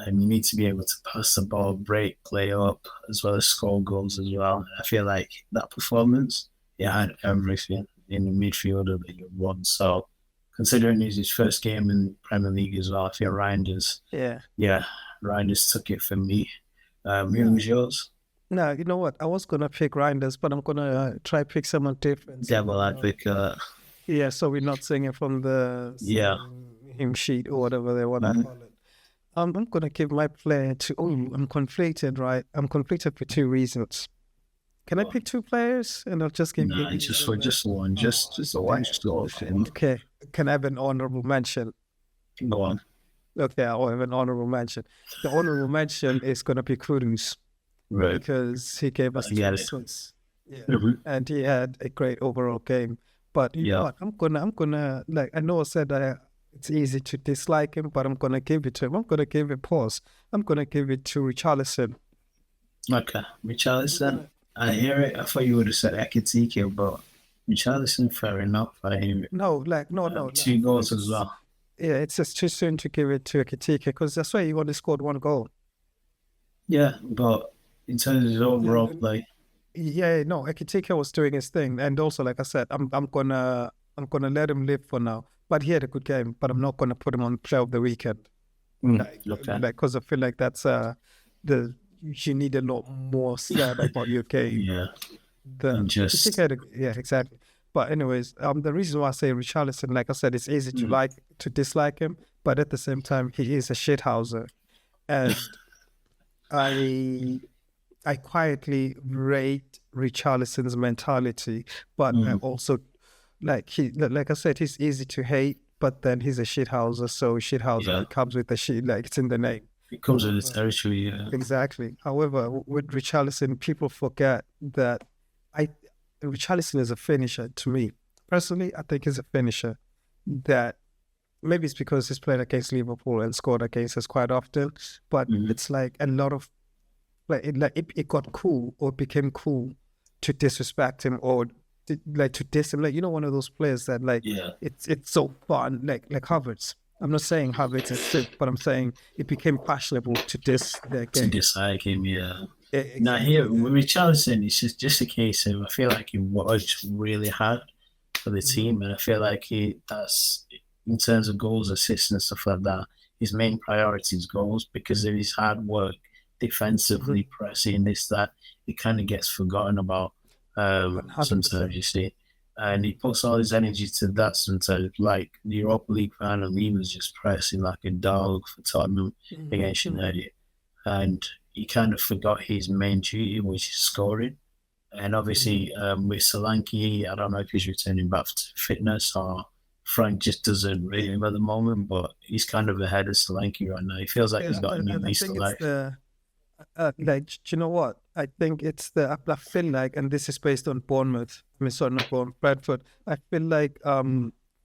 you need to be able to pass the ball, break, play up, as well as score goals as well. I feel like that performance, had everything in the midfielder that you want. So, considering it's his first game in Premier League as well, I feel Reinders. Reinders took it for me. Who was yours? No, you know what? I was gonna pick Reinders, but I'm gonna try pick someone different. Devil advocate. Yeah, so we're not singing from the hymn sheet or whatever they want to call it. I'm gonna give my player to. I'm conflicted, right? I'm conflicted for two reasons. Can I pick two players and I'll just give you? Just one. Just the one. Just go for him. Okay. Can I have an honorable mention? Go on. Okay, I'll have an honorable mention. The honorable mention is gonna be Kudus. Right. Because he gave us 2 assists. And he had a great overall game. But you know what? I'm gonna like, I know I said it's easy to dislike him, but I'm gonna give it to him. I'm gonna give it pause. I'm gonna give it to Richarlison. Okay, Richarlison. I hear it. I thought you would have said Ekitike, but Richarlison, fair enough. No, like no, like, 2 goals as it's well. yeah, it's just too soon to give it to Ekitike because that's why he only scored one goal. Yeah, but in terms of his overall And play, yeah, no, Ekitike was doing his thing, and also like I said, I'm gonna let him live for now. But he had a good game, but I'm not gonna put him on play of the weekend. okay, Because I feel like that's the you need a lot more said about your game yeah, and than just Ekitike. Yeah, exactly. But anyways, the reason why I say Richarlison, like I said, it's easy to mm, like to dislike him, but at the same time, he is a shithouser, and I I quietly rate Richarlison's mentality, but I mm, also like I said, he's easy to hate, but then he's a shithouser, so shithouser yeah, it comes with the shit, like it's in the name. it comes with the However, territory. Yeah, exactly. However, with Richarlison, people forget that I Richarlison is a finisher to me. Personally, I think he's a finisher. That maybe it's because he's played against Liverpool and scored against us quite often, but mm, it's like a lot of it got cool or became cool to disrespect him or to diss him. Like one of those players that like yeah, it's so fun. Like Havertz. I'm not saying Havertz is sick, but I'm saying it became fashionable to diss their to game. dislike him. Yeah. Now here Exactly. with Richarlison, it's just a case of I feel like he worked really hard for the Mhm. team, and I feel like that's in terms of goals, assists, and stuff like that. His main priority is goals because of his hard work, Mhm. defensively pressing this that it kind of gets forgotten about 100%. sometimes. You see, and he puts all his energy to that sometimes. Like the Europa League final, he was just pressing like a dog for Tottenham Mhm. against Mhm. United, and he kind of forgot his main duty, which is scoring. And Mhm. obviously, with Solanke, I don't know if he's returning back to fitness or Frank just doesn't rate him at the moment, but he's kind of ahead of Solanke right now. He feels like he's Yeah, got a new I lease of think it's life. the like, do you know what? I think it's I feel like, and this is based on Bournemouth. I mean, sorry, not Bournemouth, Bradford. I feel like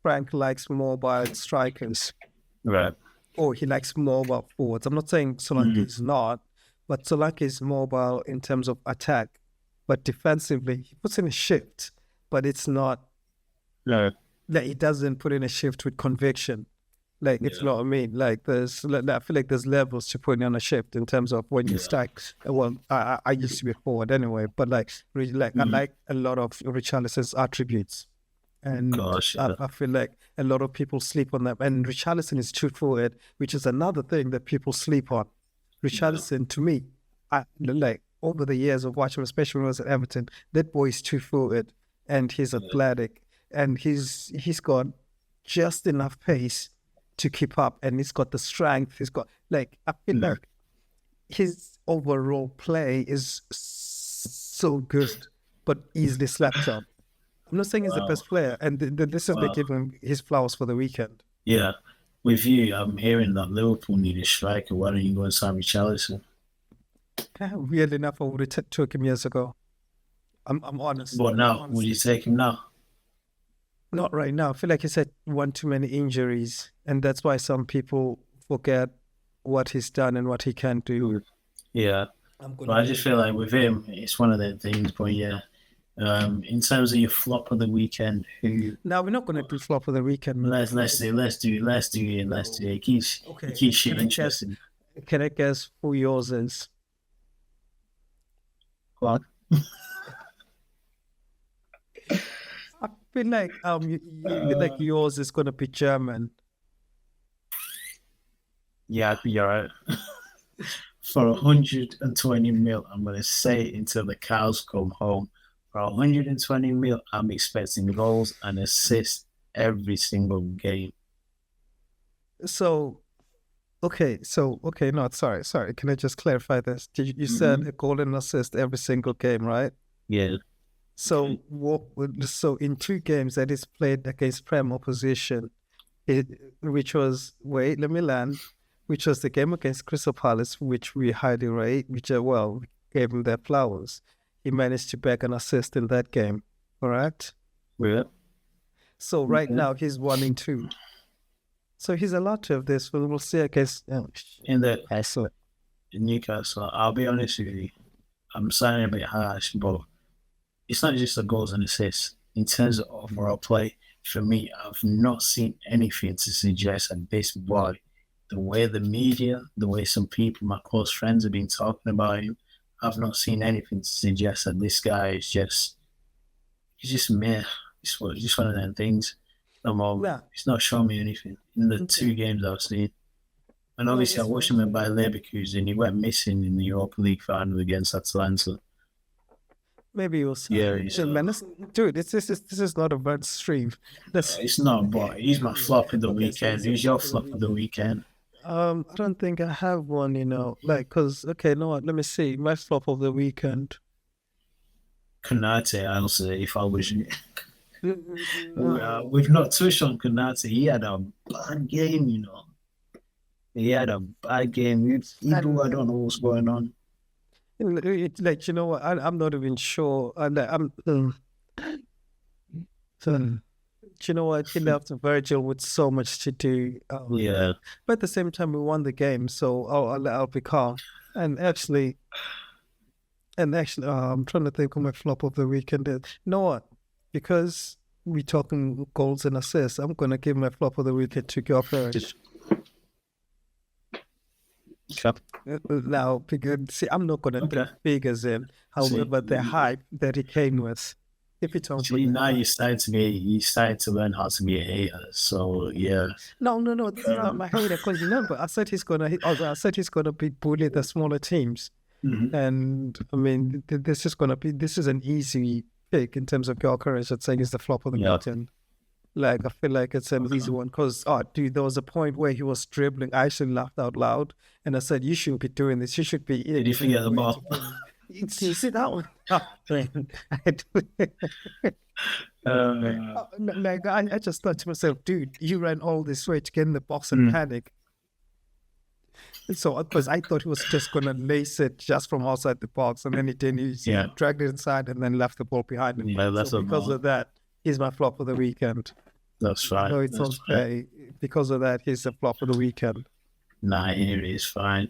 Frank likes mobile strikers, Right. or he likes mobile forwards. I'm not saying Solanke Mm. is not, but Solanke is mobile in terms of attack, but defensively he puts in a shift, but it's not No. like he doesn't put in a shift with conviction. Like, if you Yeah. know what I mean, like I feel like there's levels to putting on a shift in terms of when you Yeah. stack. Well, I used to be forward anyway, but like, really, like I Mm. like a lot of Richarlison's attributes, and Gosh. Yeah. I feel like a lot of people sleep on them. And Richarlison is true forward, which is another thing that people sleep on. Yeah. Richarlison, to me, I like over the years of watching, especially when I was at Everton, that boy is too forward, and he's Yeah. athletic, and he's got just enough pace to keep up, and he's got the strength. He's got like I feel Mm. like his overall play is so good, but easily slept on. I'm not saying he's the Wow. best player, and this is me Wow. giving him his flowers for the weekend. Yeah. With you, I'm hearing that Liverpool need a striker. Why don't you go and sign Richarlison? Weirdly enough, I would have took him years ago. I'm honest. But I'm now, would honest. you take him now? Not right now. I feel like he's had one too many injuries, and that's why some people forget what he's done and what he can do. Mm. Yeah. I'm But gonna I let just him feel go. like with him, it's one of the things. But yeah, in terms of your flop of the weekend, who Now we're not gonna do flop of the weekend, man. let's do it. It Okay. keeps shit Can I guess? interesting. Can I guess who yours is? Go on. I feel like like yours is gonna be German. Yeah, I'd be all right. For 120 mil, I'm gonna say it until the cows come home. For 120 mil, I'm expecting goals and assists every single game. So okay, no, sorry. Can I just clarify this? You said Hmm. a goal and assist every single game, right? Yeah. So so in two games that is played against prem opposition, it, which was wait, let me land, which was the game against Crystal Palace, which we highly rate, which well, we gave him their flowers. He managed to bag an assist in that game, correct? Yeah. So right Okay. now he's 1 in 2. So he's allowed to have this. We'll see against In the Excellent. Newcastle, I'll be honest with you. I'm sounding a bit harsh, but it's not just the goals and assists. In terms of overall play, for me, I've not seen anything to suggest that this boy, the way the media, the way some people, my close friends, have been talking about him, I've not seen anything to suggest that this guy is he's just meh. Just one of them things. No more. Yeah. He's not showing me anything in the 2 games I've seen. And obviously, I watched him at Bayer Leverkusen. He went missing in the Europa League final against Atalanta. Maybe it was. Yeah, Man, dude, this is not a bad stream. It's not, but he's my flop of the weekend. Who's your flop of the weekend? I don't think I have one. Cause no, what? Let me see. My flop of the weekend. Konate, I'll say if I was you. We've not touched on Konate. He had a bad game. He had a bad game. I don't know what's going on. What? I'm not even sure. So, what? He left Virgil with so much to do. Yeah. But at the same time, we won the game, so I'll be calm. And actually, I'm trying to think of my flop of the weekend. You know what? Because we're talking goals and assists, I'm gonna give my flop of the weekend to Gyökeres. Now, because I'm not gonna put figures in. However, the hype that he came with. If it's now you started to learn how to be a hater. So yeah. No, this is not my hater. Because remember, I said he's gonna be bully the smaller teams. Mm-hmm. And I mean, this is an easy pick in terms of Gyökeres. I'd say he's the flop of the weekend. I feel like it's an easy one because, there was a point where he was dribbling. I actually laughed out loud and I said, you shouldn't be doing this. You should be. Did you forget the ball? You see that one? I just thought to myself, dude, you ran all this way to get in the box and panic. So, because I thought he was just going to lace it just from outside the box, and then he didn't. He dragged it inside and then left the ball behind him. Because of that, he's my flop of the weekend. That's fine. No, it's okay. Because of that, he's the flop of the weekend. Nah, it is fine.